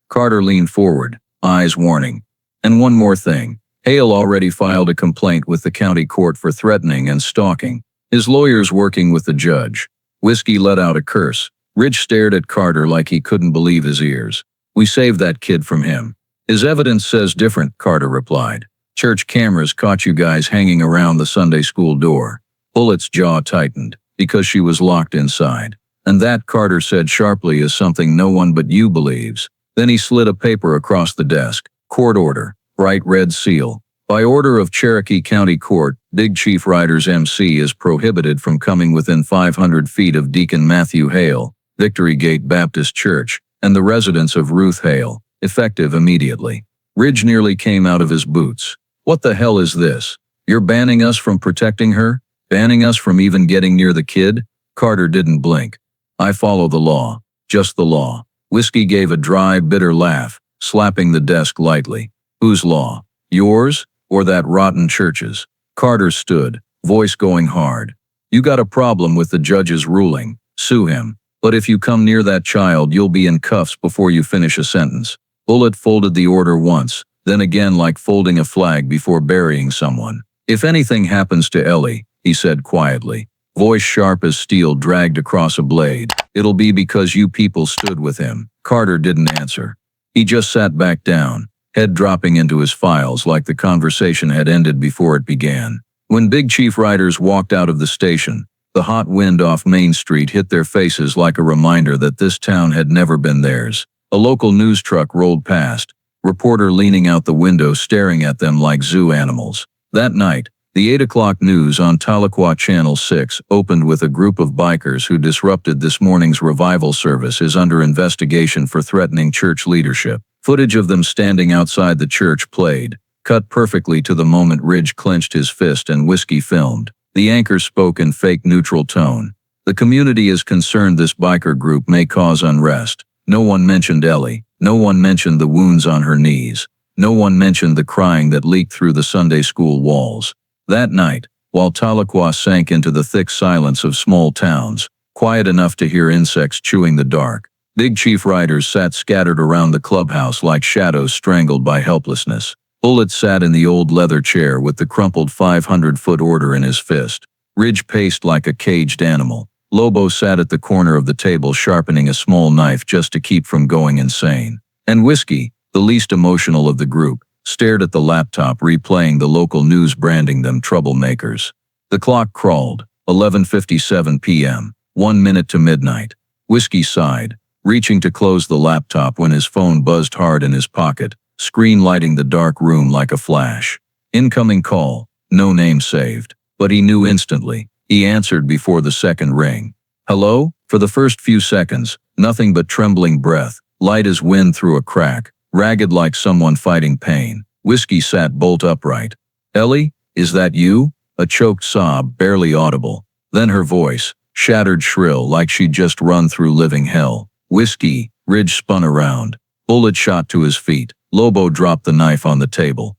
Carter leaned forward, eyes warning. "And one more thing. Hale already filed a complaint with the county court for threatening and stalking. His lawyer's working with the judge." Whiskey let out a curse. Ridge stared at Carter like he couldn't believe his ears. "We saved that kid from him." "His evidence says different," Carter replied. "Church cameras caught you guys hanging around the Sunday school door." Bullitt's jaw tightened, because she was locked inside. "And that," Carter said sharply, "is something no one but you believes." Then he slid a paper across the desk. "Court order, bright red seal. By order of Cherokee County Court, Big Chief Riders MC is prohibited from coming within 500 feet of Deacon Matthew Hale, Victory Gate Baptist Church, and the residence of Ruth Hale, effective immediately." Ridge nearly came out of his boots. "What the hell is this? You're banning us from protecting her? Banning us from even getting near the kid?" Carter didn't blink. "I follow the law. Just the law." Whiskey gave a dry, bitter laugh, slapping the desk lightly. "Whose law? Yours, or that rotten church's?" Carter stood, voice going hard. "You got a problem with the judge's ruling. Sue him. But if you come near that child, you'll be in cuffs before you finish a sentence." Bullitt folded the order once, then again like folding a flag before burying someone. "If anything happens to Ellie," he said quietly, voice sharp as steel dragged across a blade, "it'll be because you people stood with him." Carter didn't answer. He just sat back down, head dropping into his files like the conversation had ended before it began. When Big Chief Riders walked out of the station, the hot wind off Main Street hit their faces like a reminder that this town had never been theirs. A local news truck rolled past, reporter leaning out the window staring at them like zoo animals. That night, the 8 o'clock news on Tahlequah Channel 6 opened with a group of bikers who disrupted this morning's revival service is under investigation for threatening church leadership. Footage of them standing outside the church played, cut perfectly to the moment Ridge clenched his fist and Whiskey filmed. The anchor spoke in fake neutral tone. "The community is concerned this biker group may cause unrest." No one mentioned Ellie. No one mentioned the wounds on her knees. No one mentioned the crying that leaked through the Sunday school walls. That night, while Tahlequah sank into the thick silence of small towns, quiet enough to hear insects chewing the dark. Big Chief riders sat scattered around the clubhouse like shadows strangled by helplessness. Bullitt sat in the old leather chair with the crumpled 500-foot order in his fist. Ridge paced like a caged animal. Lobo sat at the corner of the table sharpening a small knife just to keep from going insane. And Whiskey, the least emotional of the group, stared at the laptop replaying the local news branding them troublemakers. The clock crawled, 11:57 p.m., 1 minute to midnight. Whiskey sighed, reaching to close the laptop when his phone buzzed hard in his pocket, screen lighting the dark room like a flash. Incoming call, no name saved, but he knew instantly. He answered before the second ring. Hello? For the first few seconds, nothing but trembling breath, light as wind through a crack, ragged like someone fighting pain. Whiskey sat bolt upright. Ellie, is that you? A choked sob, barely audible. Then her voice, shattered shrill like she'd just run through living hell. Whiskey. Ridge spun around. Bullitt shot to his feet. Lobo dropped the knife on the table.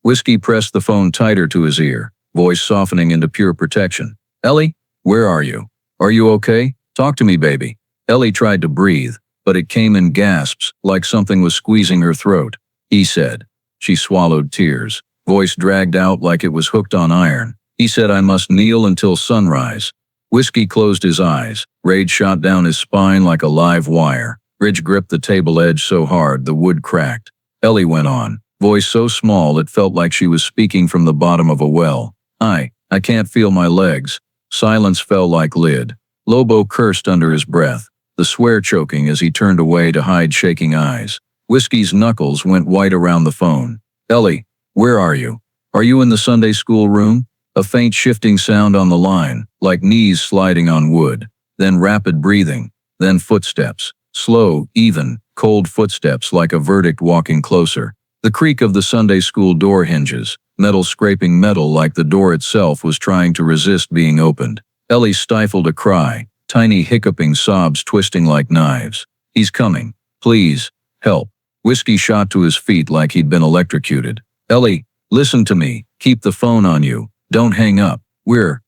Whiskey pressed the phone tighter to his ear, voice softening into pure protection. Ellie, where are you? Are you okay? Talk to me, baby. Ellie tried to breathe, but it came in gasps, like something was squeezing her throat. He said. She swallowed tears, voice dragged out like it was hooked on iron. He said I must kneel until sunrise. Whiskey closed his eyes, rage shot down his spine like a live wire. Ridge gripped the table edge so hard the wood cracked. Ellie went on, voice so small it felt like she was speaking from the bottom of a well. I can't feel my legs. Silence fell like lid. Lobo cursed under his breath, the swear choking as he turned away to hide shaking eyes. Whiskey's knuckles went white around the phone. Ellie, where are you? Are you in the Sunday school room? A faint shifting sound on the line, like knees sliding on wood. Then rapid breathing. Then footsteps. Slow, even, cold footsteps like a verdict walking closer. The creak of the Sunday school door hinges, metal scraping metal like the door itself was trying to resist being opened. Ellie stifled a cry, tiny hiccuping sobs twisting like knives. He's coming. Please, help. Whiskey shot to his feet like he'd been electrocuted. Ellie, listen to me. Keep the phone on you. Don't hang up.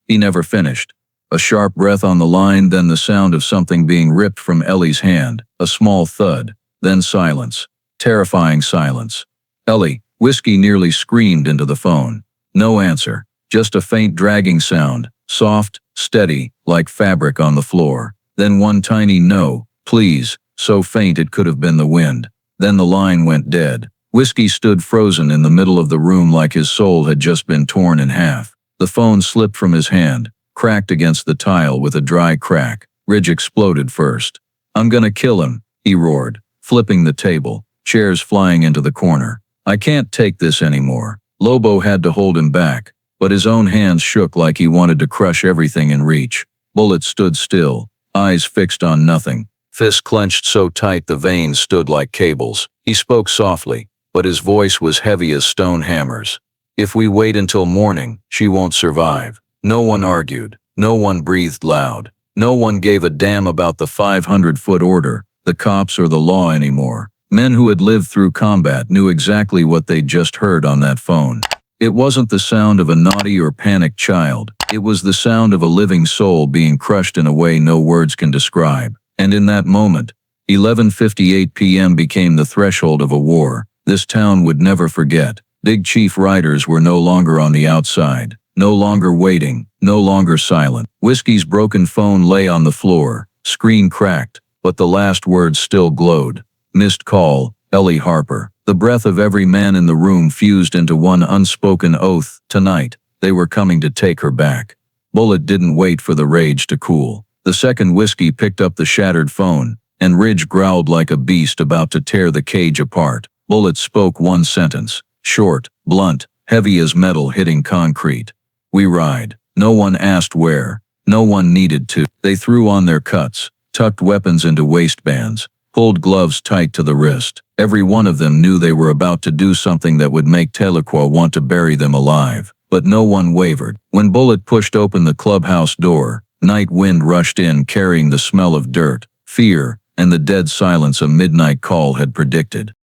He never finished. A sharp breath on the line, then the sound of something being ripped from Ellie's hand, a small thud, then silence. Terrifying silence. Ellie, Whiskey nearly screamed into the phone. No answer, just a faint dragging sound, soft, steady, like fabric on the floor. Then one tiny no, please, so faint it could have been the wind. Then the line went dead. Whiskey stood frozen in the middle of the room like his soul had just been torn in half. The phone slipped from his hand, cracked against the tile with a dry crack. Ridge exploded first. I'm gonna kill him, he roared, flipping the table, chairs flying into the corner. I can't take this anymore. Lobo had to hold him back, but his own hands shook like he wanted to crush everything in reach. Bullitt stood still, eyes fixed on nothing, fists clenched so tight the veins stood like cables. He spoke softly, but his voice was heavy as stone hammers. If we wait until morning, she won't survive. No one argued. No one breathed loud. No one gave a damn about the 500-foot order, the cops or the law anymore. Men who had lived through combat knew exactly what they'd just heard on that phone. It wasn't the sound of a naughty or panicked child. It was the sound of a living soul being crushed in a way no words can describe. And in that moment, 11:58 p.m. became the threshold of a war this town would never forget. Big Chief riders were no longer on the outside, no longer waiting, no longer silent. Whiskey's broken phone lay on the floor, screen cracked, but the last words still glowed. Missed call, Ellie Harper. The breath of every man in the room fused into one unspoken oath. Tonight, they were coming to take her back. Bullitt didn't wait for the rage to cool. The second Whiskey picked up the shattered phone, and Ridge growled like a beast about to tear the cage apart. Bullitt spoke one sentence, short, blunt, heavy as metal hitting concrete. We ride. No one asked where. No one needed to. They threw on their cuts, tucked weapons into waistbands, pulled gloves tight to the wrist. Every one of them knew they were about to do something that would make Tahlequah want to bury them alive. But no one wavered. When Bullitt pushed open the clubhouse door, night wind rushed in carrying the smell of dirt, fear, and the dead silence a midnight call had predicted.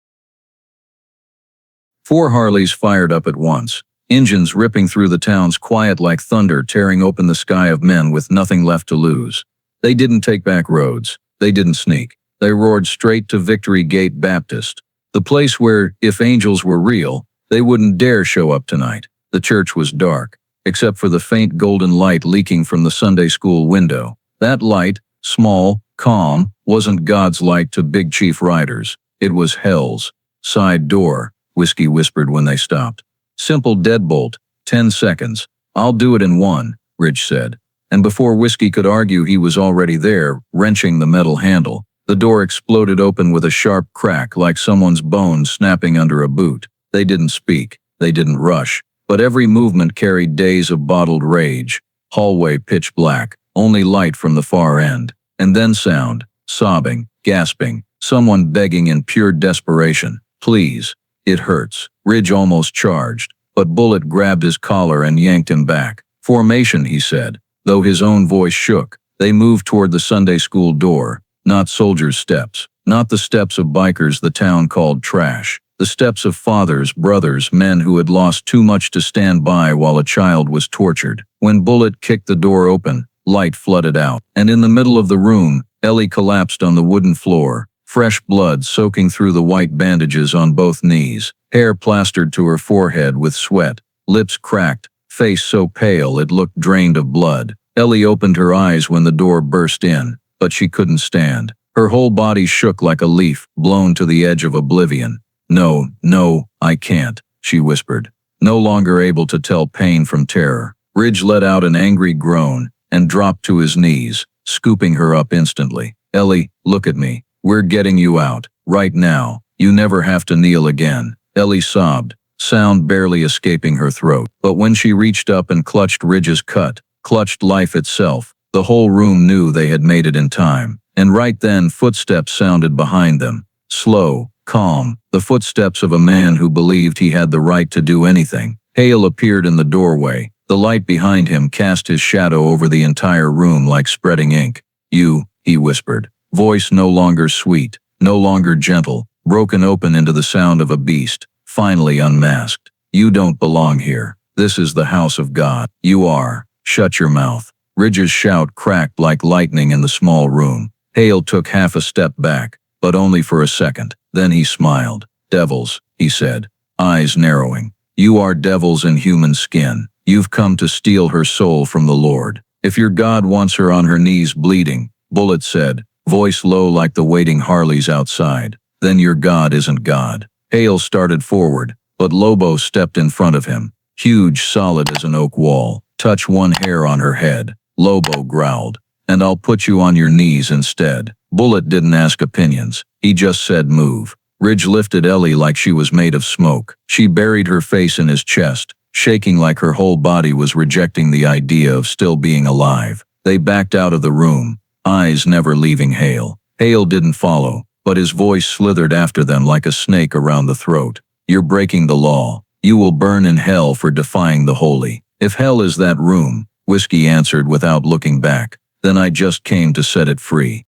4 Harleys fired up at once, Engines ripping through the town's quiet like thunder, tearing open the sky of men with nothing left to lose. They didn't take back roads. They didn't sneak. They roared straight to Victory Gate Baptist, the place where, if angels were real, they wouldn't dare show up tonight. The church was dark, except for the faint golden light leaking from the Sunday school window. That light, small, calm, wasn't God's light to Big Chief riders. It was hell's. Side door, Whiskey whispered when they stopped. Simple deadbolt, 10 seconds. I'll do it in one, Ridge said. And before Whiskey could argue, he was already there, wrenching the metal handle. The door exploded open with a sharp crack like someone's bones snapping under a boot. They didn't speak. They didn't rush. But every movement carried days of bottled rage. Hallway pitch black, only light from the far end. And then sound, sobbing, gasping, someone begging in pure desperation. Please. It hurts. Ridge almost charged, but Bullitt grabbed his collar and yanked him back. Formation, he said. Though his own voice shook, they moved toward the Sunday school door. Not soldiers' steps. Not the steps of bikers the town called trash. The steps of fathers, brothers, men who had lost too much to stand by while a child was tortured. When Bullitt kicked the door open, light flooded out, and in the middle of the room, Ellie collapsed on the wooden floor, fresh blood soaking through the white bandages on both knees, hair plastered to her forehead with sweat, lips cracked, face so pale it looked drained of blood. Ellie opened her eyes when the door burst in, but she couldn't stand. Her whole body shook like a leaf blown to the edge of oblivion. No, I can't, she whispered, no longer able to tell pain from terror. Ridge let out an angry groan and dropped to his knees, scooping her up instantly. Ellie, look at me. We're getting you out, right now. You never have to kneel again. Ellie sobbed, sound barely escaping her throat. But when she reached up and clutched Ridge's cut, clutched life itself, the whole room knew they had made it in time. And right then footsteps sounded behind them. Slow, calm, the footsteps of a man who believed he had the right to do anything. Hale appeared in the doorway. The light behind him cast his shadow over the entire room like spreading ink. You, he whispered, voice no longer sweet, no longer gentle, broken open into the sound of a beast, finally unmasked. You don't belong here. This is the house of God. You are. Shut your mouth. Ridge's shout cracked like lightning in the small room. Hale took half a step back, but only for a second. Then he smiled. Devils, he said, eyes narrowing. You are devils in human skin. You've come to steal her soul from the Lord. If your God wants her on her knees bleeding, Bullitt said, voice low like the waiting Harleys outside, then your God isn't God. Hale started forward, but Lobo stepped in front of him, huge, solid as an oak wall. Touch one hair on her head. Lobo growled, and I'll put you on your knees instead. Bullitt didn't ask opinions. He just said move. Ridge lifted Ellie like she was made of smoke. She buried her face in his chest, shaking like her whole body was rejecting the idea of still being alive. They backed out of the room, eyes never leaving Hale. Hale didn't follow, but his voice slithered after them like a snake around the throat. You're breaking the law. You will burn in hell for defying the holy. If hell is that room, Whiskey answered without looking back, then I just came to set it free.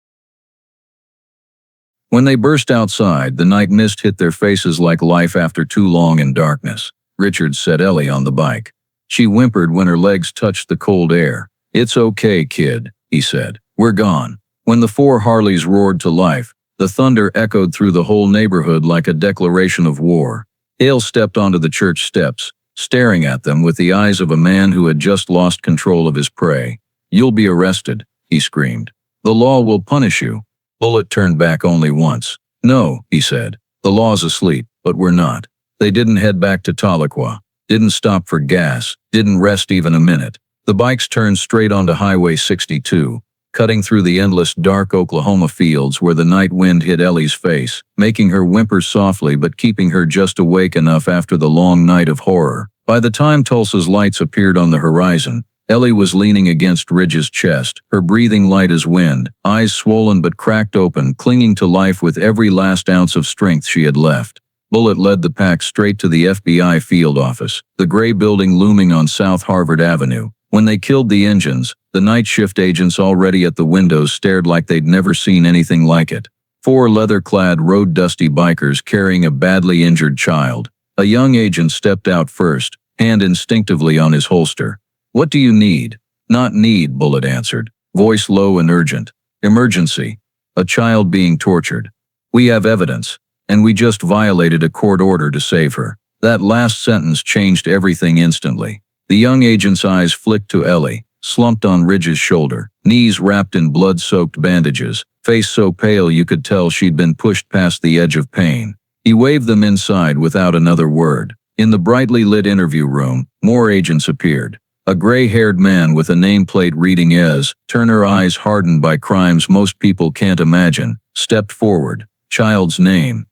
When they burst outside, the night mist hit their faces like life after too long in darkness. Richard set Ellie on the bike. She whimpered when her legs touched the cold air. It's okay, kid, he said. We're gone. When the 4 Harleys roared to life, the thunder echoed through the whole neighborhood like a declaration of war. Hale stepped onto the church steps, staring at them with the eyes of a man who had just lost control of his prey. You'll be arrested, he screamed. The law will punish you. Bullitt turned back only once. No, he said. The law's asleep, but we're not. They didn't head back to Tahlequah, didn't stop for gas, didn't rest even a minute. The bikes turned straight onto Highway 62, cutting through the endless dark Oklahoma fields where the night wind hit Ellie's face, making her whimper softly but keeping her just awake enough after the long night of horror. By the time Tulsa's lights appeared on the horizon, Ellie was leaning against Ridge's chest, her breathing light as wind, eyes swollen but cracked open, clinging to life with every last ounce of strength she had left. Bullitt led the pack straight to the FBI field office, the gray building looming on South Harvard Avenue. When they killed the engines, the night shift agents already at the windows stared like they'd never seen anything like it. 4 leather-clad, road-dusty bikers carrying a badly injured child. A young agent stepped out first, hand instinctively on his holster. "What do you need?" "Not need," Bullitt answered, voice low and urgent. "Emergency. A child being tortured. We have evidence, and we just violated a court order to save her." That last sentence changed everything instantly. The young agent's eyes flicked to Ellie, slumped on Ridge's shoulder, knees wrapped in blood-soaked bandages, face so pale you could tell she'd been pushed past the edge of pain. He waved them inside without another word. In the brightly lit interview room, more agents appeared. A gray-haired man with a nameplate reading "Ez," Turner, eyes hardened by crimes most people can't imagine, stepped forward. "Child's name?"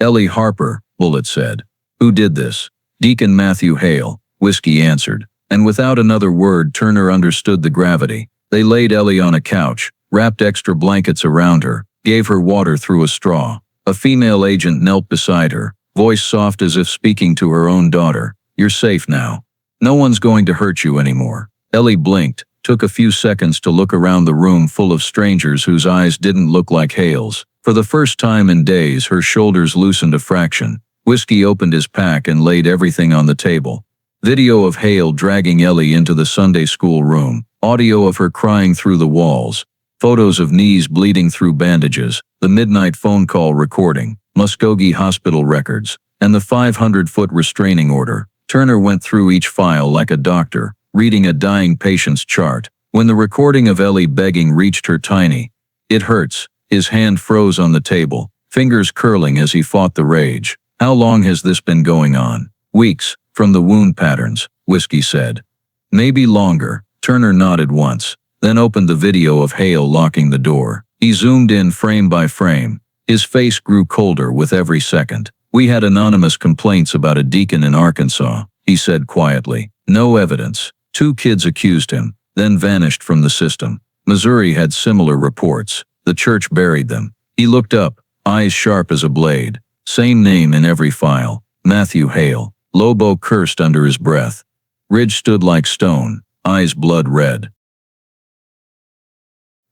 "Ellie Harper," Bullitt said. "Who did this?" "Deacon Matthew Hale," Whiskey answered. And without another word, Turner understood the gravity. They laid Ellie on a couch, wrapped extra blankets around her, gave her water through a straw. A female agent knelt beside her, voice soft as if speaking to her own daughter. "You're safe now. No one's going to hurt you anymore." Ellie blinked, took a few seconds to look around the room full of strangers whose eyes didn't look like Hale's. For the first time in days, her shoulders loosened a fraction. Whiskey opened his pack and laid everything on the table. Video of Hale dragging Ellie into the Sunday school room, audio of her crying through the walls, photos of knees bleeding through bandages, the midnight phone call recording, Muskogee hospital records, and the 500-foot restraining order. Turner went through each file like a doctor, reading a dying patient's chart. When the recording of Ellie begging reached her tiny, "It hurts," his hand froze on the table, fingers curling as he fought the rage. "How long has this been going on?" "Weeks, from the wound patterns," Whiskey said. "Maybe longer." Turner nodded once, then opened the video of Hale locking the door. He zoomed in frame by frame. His face grew colder with every second. "We had anonymous complaints about a deacon in Arkansas," he said quietly. "No evidence. 2 kids accused him, then vanished from the system. Missouri had similar reports. The church buried them." He looked up, eyes sharp as a blade. "Same name in every file. Matthew Hale." Lobo cursed under his breath. Ridge stood like stone, eyes blood red.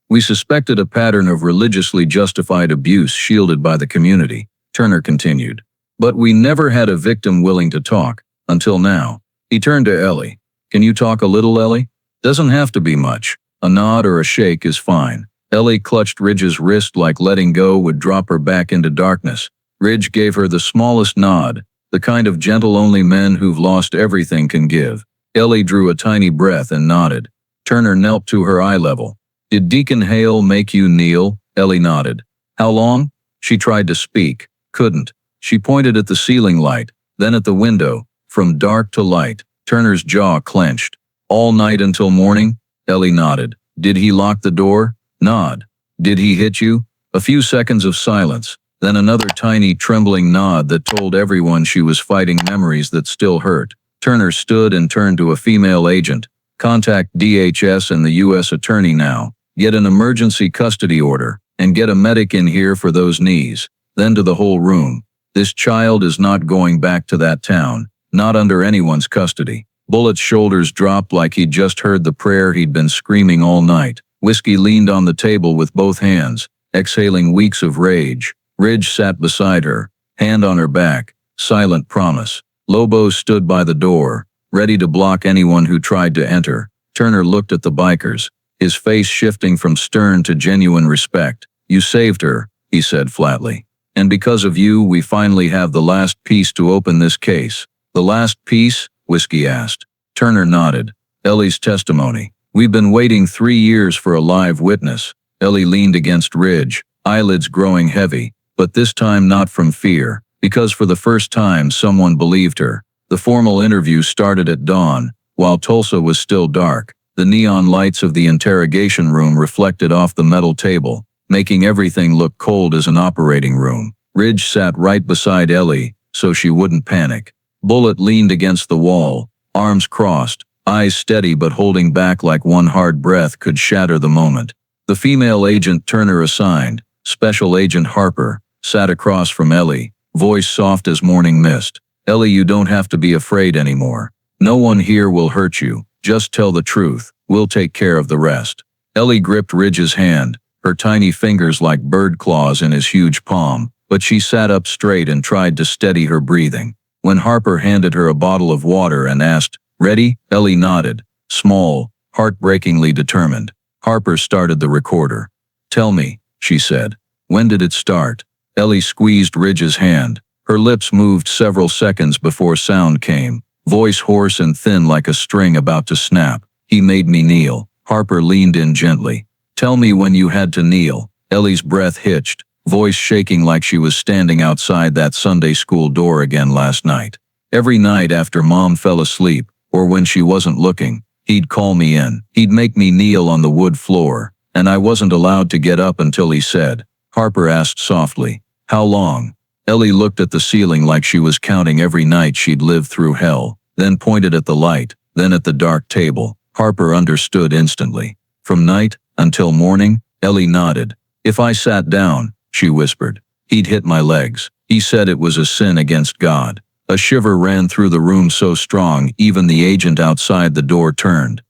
"We suspected a pattern of religiously justified abuse shielded by the community," Turner continued. "But we never had a victim willing to talk, until now." He turned to Ellie. "Can you talk a little, Ellie? Doesn't have to be much. A nod or a shake is fine." Ellie clutched Ridge's wrist like letting go would drop her back into darkness. Ridge gave her the smallest nod, the kind of gentle only men who've lost everything can give. Ellie drew a tiny breath and nodded. Turner knelt to her eye level. "Did Deacon Hale make you kneel?" Ellie nodded. "How long?" She tried to speak, couldn't. She pointed at the ceiling light, then at the window, from dark to light. Turner's jaw clenched. "All night until morning?" Ellie nodded. "Did he lock the door?" Nod. "Did he hit you?" A few seconds of silence, then another tiny trembling nod that told everyone she was fighting memories that still hurt. Turner stood and turned to a female agent. "Contact DHS and the U.S. Attorney now. Get an emergency custody order, and get a medic in here for those knees." Then to the whole room. "This child is not going back to that town, not under anyone's custody." Bullitt's shoulders dropped like he'd just heard the prayer he'd been screaming all night. Whiskey leaned on the table with both hands, exhaling weeks of rage. Ridge sat beside her, hand on her back, silent promise. Lobo stood by the door, ready to block anyone who tried to enter. Turner looked at the bikers, his face shifting from stern to genuine respect. "You saved her," he said flatly. "And because of you, we finally have the last piece to open this case." "The last piece?" Whiskey asked. Turner nodded. "Ellie's testimony. We've been waiting 3 years for a live witness." Ellie leaned against Ridge, eyelids growing heavy, but this time not from fear, because for the first time someone believed her. The formal interview started at dawn, while Tulsa was still dark. The neon lights of the interrogation room reflected off the metal table, making everything look cold as an operating room. Ridge sat right beside Ellie, so she wouldn't panic. Bullitt leaned against the wall, arms crossed, eyes steady but holding back like one hard breath could shatter the moment. The female agent Turner assigned, Special Agent Harper, sat across from Ellie, voice soft as morning mist. "Ellie, you don't have to be afraid anymore. No one here will hurt you. Just tell the truth. We'll take care of the rest." Ellie gripped Ridge's hand, her tiny fingers like bird claws in his huge palm, but she sat up straight and tried to steady her breathing. When Harper handed her a bottle of water and asked, "Ready?" Ellie nodded, small, heartbreakingly determined. Harper started the recorder. "Tell me," she said. "When did it start?" Ellie squeezed Ridge's hand. Her lips moved several seconds before sound came, voice hoarse and thin like a string about to snap. "He made me kneel." Harper leaned in gently. "Tell me when you had to kneel." Ellie's breath hitched, voice shaking like she was standing outside that Sunday school door again last night. "Every night after Mom fell asleep, or when she wasn't looking, he'd call me in. He'd make me kneel on the wood floor, and I wasn't allowed to get up until he said." Harper asked softly, "How long?" Ellie looked at the ceiling like she was counting every night she'd lived through hell, then pointed at the light, then at the dark table. Harper understood instantly. "From night until morning?" Ellie nodded. "If I sat down," she whispered, "he'd hit my legs. He said it was a sin against God." A shiver ran through the room so strong even the agent outside the door turned.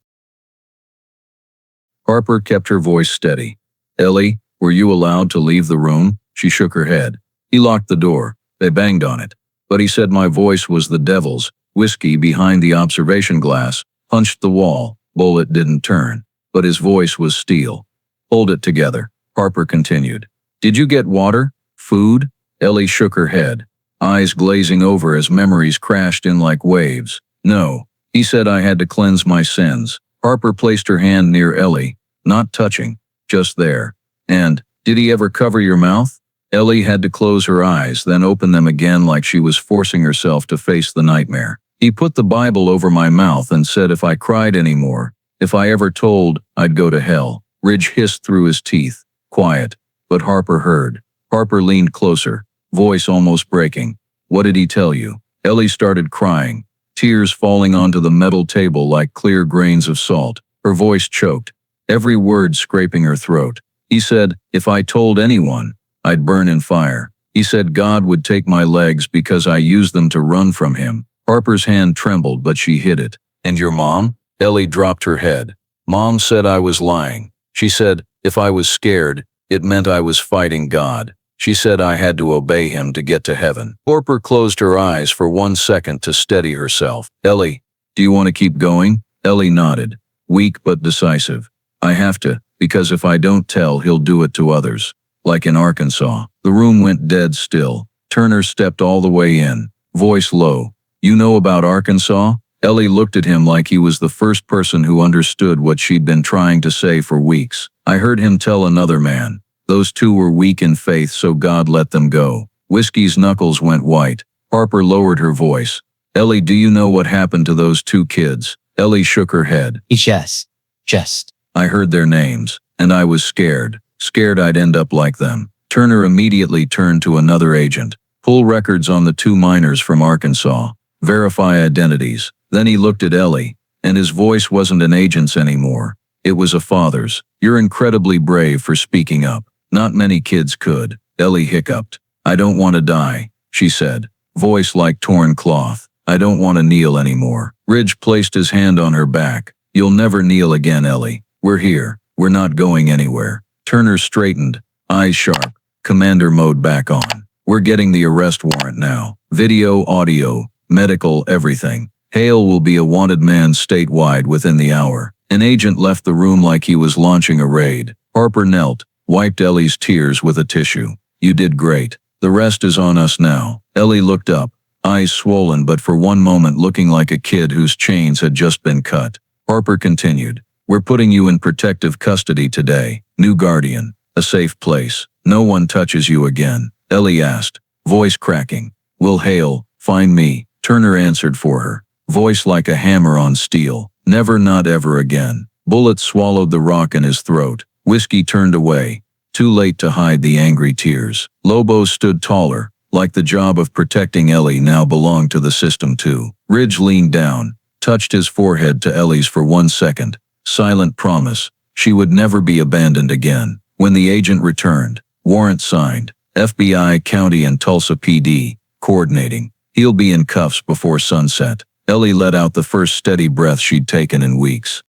Harper kept her voice steady. "Ellie, were you allowed to leave the room?" She shook her head. "He locked the door. They banged on it. But he said my voice was the devil's." Whiskey behind the observation glass punched the wall. Bullitt didn't turn, but his voice was steel. "Hold it together," Harper continued. "Did you get water? Food?" Ellie shook her head, eyes glazing over as memories crashed in like waves. "No. He said I had to cleanse my sins." Harper placed her hand near Ellie, not touching, just there. "And, did he ever cover your mouth?" Ellie had to close her eyes, then open them again like she was forcing herself to face the nightmare. "He put the Bible over my mouth and said if I cried anymore, if I ever told, I'd go to hell." Ridge hissed through his teeth. Quiet. But Harper heard. Harper leaned closer, voice almost breaking. "What did he tell you?" Ellie started crying, tears falling onto the metal table like clear grains of salt. Her voice choked, every word scraping her throat. "He said, if I told anyone, I'd burn in fire. He said God would take my legs because I used them to run from him." Harper's hand trembled, but she hid it. "And your mom?" Ellie dropped her head. "Mom said I was lying. She said, if I was scared, it meant I was fighting God. She said I had to obey him to get to heaven." Harper closed her eyes for 1 second to steady herself. "Ellie, do you want to keep going?" Ellie nodded, weak but decisive. "I have to, because if I don't tell, he'll do it to others. Like in Arkansas." The room went dead still. Turner stepped all the way in, voice low. "You know about Arkansas?" Ellie looked at him like he was the first person who understood what she'd been trying to say for weeks. "I heard him tell another man. Those two were weak in faith, so God let them go." Whiskey's knuckles went white. Harper lowered her voice. "Ellie, do you know what happened to those two kids?" Ellie shook her head. Just. "I heard their names, and I was scared. Scared I'd end up like them." Turner immediately turned to another agent. "Pull records on the two minors from Arkansas. Verify identities." Then he looked at Ellie, and his voice wasn't an agent's anymore. It was a father's. "You're incredibly brave for speaking up. Not many kids could." Ellie hiccuped. "I don't want to die," she said, voice like torn cloth. "I don't want to kneel anymore." Ridge placed his hand on her back. "You'll never kneel again, Ellie. We're here. We're not going anywhere." Turner straightened, eyes sharp, commander mode back on. "We're getting the arrest warrant now. Video, audio, medical, everything. Hale will be a wanted man statewide within the hour." An agent left the room like he was launching a raid. Harper knelt, wiped Ellie's tears with a tissue. "You did great. The rest is on us now." Ellie looked up, eyes swollen but for one moment looking like a kid whose chains had just been cut. Harper continued, "We're putting you in protective custody today. New guardian. A safe place. No one touches you again." Ellie asked, voice cracking. "Will Hale find me?" Turner answered for her, voice like a hammer on steel. "Never, not ever again." Bullitt swallowed the rock in his throat. Whiskey turned away, too late to hide the angry tears. Lobo stood taller, like the job of protecting Ellie now belonged to the system too. Ridge leaned down, touched his forehead to Ellie's for 1 second. Silent promise. She would never be abandoned again. When the agent returned, warrant signed, FBI, County and Tulsa PD, coordinating. He'll be in cuffs before sunset. Ellie let out the first steady breath she'd taken in weeks.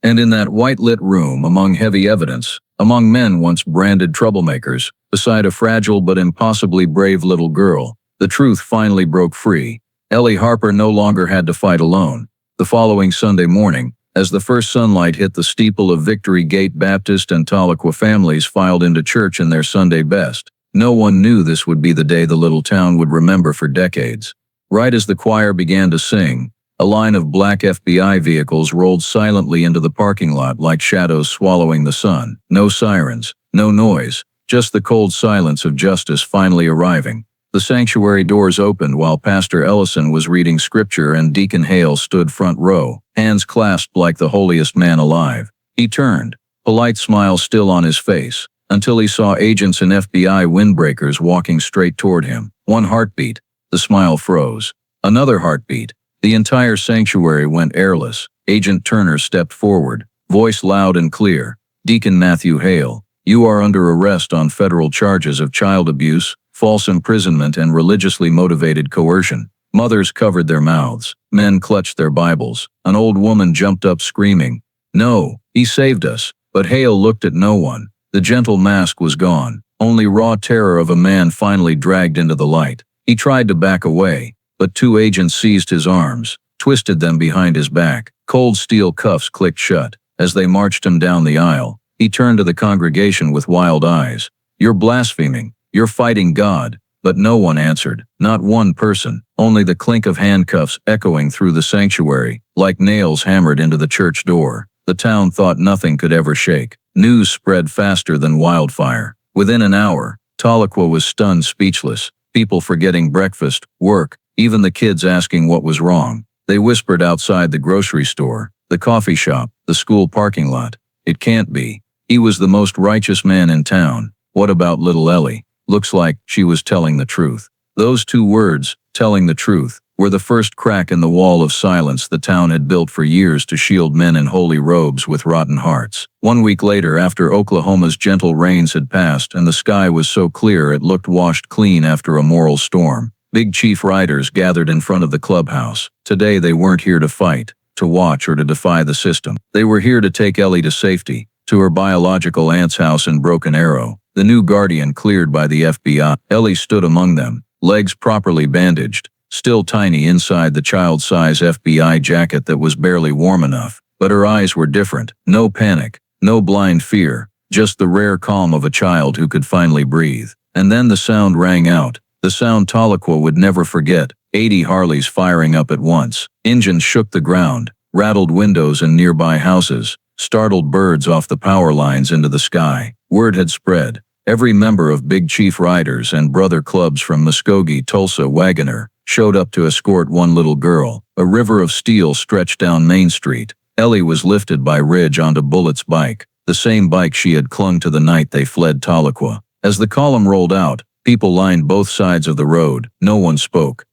And in that white-lit room, among heavy evidence, among men once branded troublemakers, beside a fragile but impossibly brave little girl, The truth finally broke free. Ellie Harper no longer had to fight alone. The following Sunday morning, as the first sunlight hit the steeple of Victory Gate Baptist and Tahlequah families filed into church in their Sunday best, no one knew this would be the day the little town would remember for decades. Right as the choir began to sing, a line of black FBI vehicles rolled silently into the parking lot like shadows swallowing the sun. No sirens, no noise, just the cold silence of justice finally arriving. The sanctuary doors opened while Pastor Ellison was reading scripture and Deacon Hale stood front row, hands clasped like the holiest man alive. He turned, polite smile still on his face, until he saw agents and FBI windbreakers walking straight toward him. One heartbeat, the smile froze. Another heartbeat. The entire sanctuary went airless. Agent Turner stepped forward, voice loud and clear. "Deacon Matthew Hale, you are under arrest on federal charges of child abuse, false imprisonment and religiously motivated coercion." Mothers covered their mouths. Men clutched their Bibles. An old woman jumped up screaming, "No, he saved us." But Hale looked at no one. The gentle mask was gone. Only raw terror of a man finally dragged into the light. He tried to back away, but two agents seized his arms, twisted them behind his back. Cold steel cuffs clicked shut. As they marched him down the aisle, he turned to the congregation with wild eyes. "You're blaspheming. You're fighting God." But no one answered. Not one person. Only the clink of handcuffs echoing through the sanctuary, like nails hammered into the church door. The town thought nothing could ever shake. News spread faster than wildfire. Within an hour, Tahlequah was stunned speechless. People forgetting breakfast, work, even the kids asking what was wrong. They whispered outside the grocery store, the coffee shop, the school parking lot. It can't be. He was the most righteous man in town. What about little Ellie? Looks like she was telling the truth. Those two words, telling the truth, were the first crack in the wall of silence the town had built for years to shield men in holy robes with rotten hearts. 1 week later, after Oklahoma's gentle rains had passed and the sky was so clear it looked washed clean after a moral storm, Big Chief riders gathered in front of the clubhouse. Today they weren't here to fight, to watch or to defy the system. They were here to take Ellie to safety, to her biological aunt's house in Broken Arrow, the new guardian cleared by the FBI. Ellie stood among them, legs properly bandaged, still tiny inside the child-size FBI jacket that was barely warm enough. But her eyes were different. No panic, no blind fear, just the rare calm of a child who could finally breathe. And then the sound rang out, the sound Tahlequah would never forget. 80 Harleys firing up at once. Engines shook the ground, rattled windows in nearby houses, startled birds off the power lines into the sky. Word had spread. Every member of Big Chief Riders and brother clubs from Muskogee, Tulsa, Wagoner showed up to escort one little girl. A river of steel stretched down Main Street. Ellie was lifted by Ridge onto Bullitt's bike, the same bike she had clung to the night they fled Tahlequah. As the column rolled out, people lined both sides of the road. No one spoke.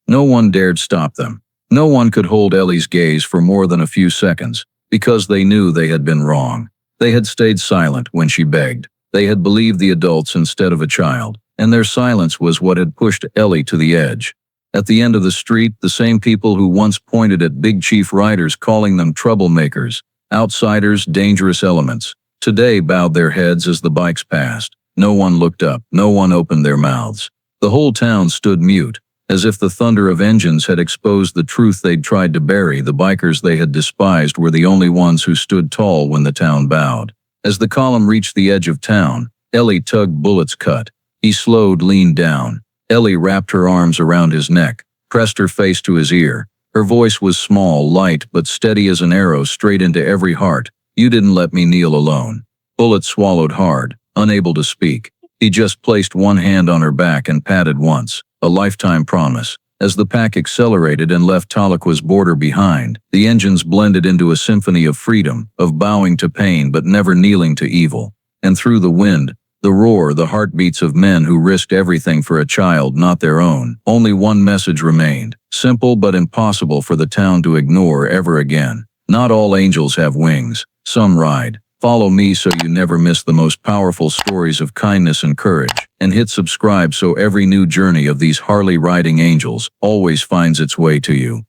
No one dared stop them. No one could hold Ellie's gaze for more than a few seconds, because they knew they had been wrong. They had stayed silent when she begged. They had believed the adults instead of a child, and their silence was what had pushed Ellie to the edge. At the end of the street, the same people who once pointed at Big Chief Riders calling them troublemakers, outsiders, dangerous elements, today bowed their heads as the bikes passed. No one looked up. No one opened their mouths. The whole town stood mute, as if the thunder of engines had exposed the truth they'd tried to bury. The bikers they had despised were the only ones who stood tall when the town bowed. As the column reached the edge of town, Ellie tugged Bullitt's cut. He slowed, leaned down. Ellie wrapped her arms around his neck, pressed her face to his ear. Her voice was small, light, but steady as an arrow straight into every heart. "You didn't let me kneel alone." Bullitt swallowed hard, unable to speak. He just placed one hand on her back and patted once. A lifetime promise. As the pack accelerated and left Tahlequah's border behind, the engines blended into a symphony of freedom, of bowing to pain but never kneeling to evil. And through the wind, the roar, the heartbeats of men who risked everything for a child not their own. Only one message remained, simple but impossible for the town to ignore ever again. Not all angels have wings. Some ride. Follow me so you never miss the most powerful stories of kindness and courage, and hit subscribe so every new journey of these Harley riding angels always finds its way to you.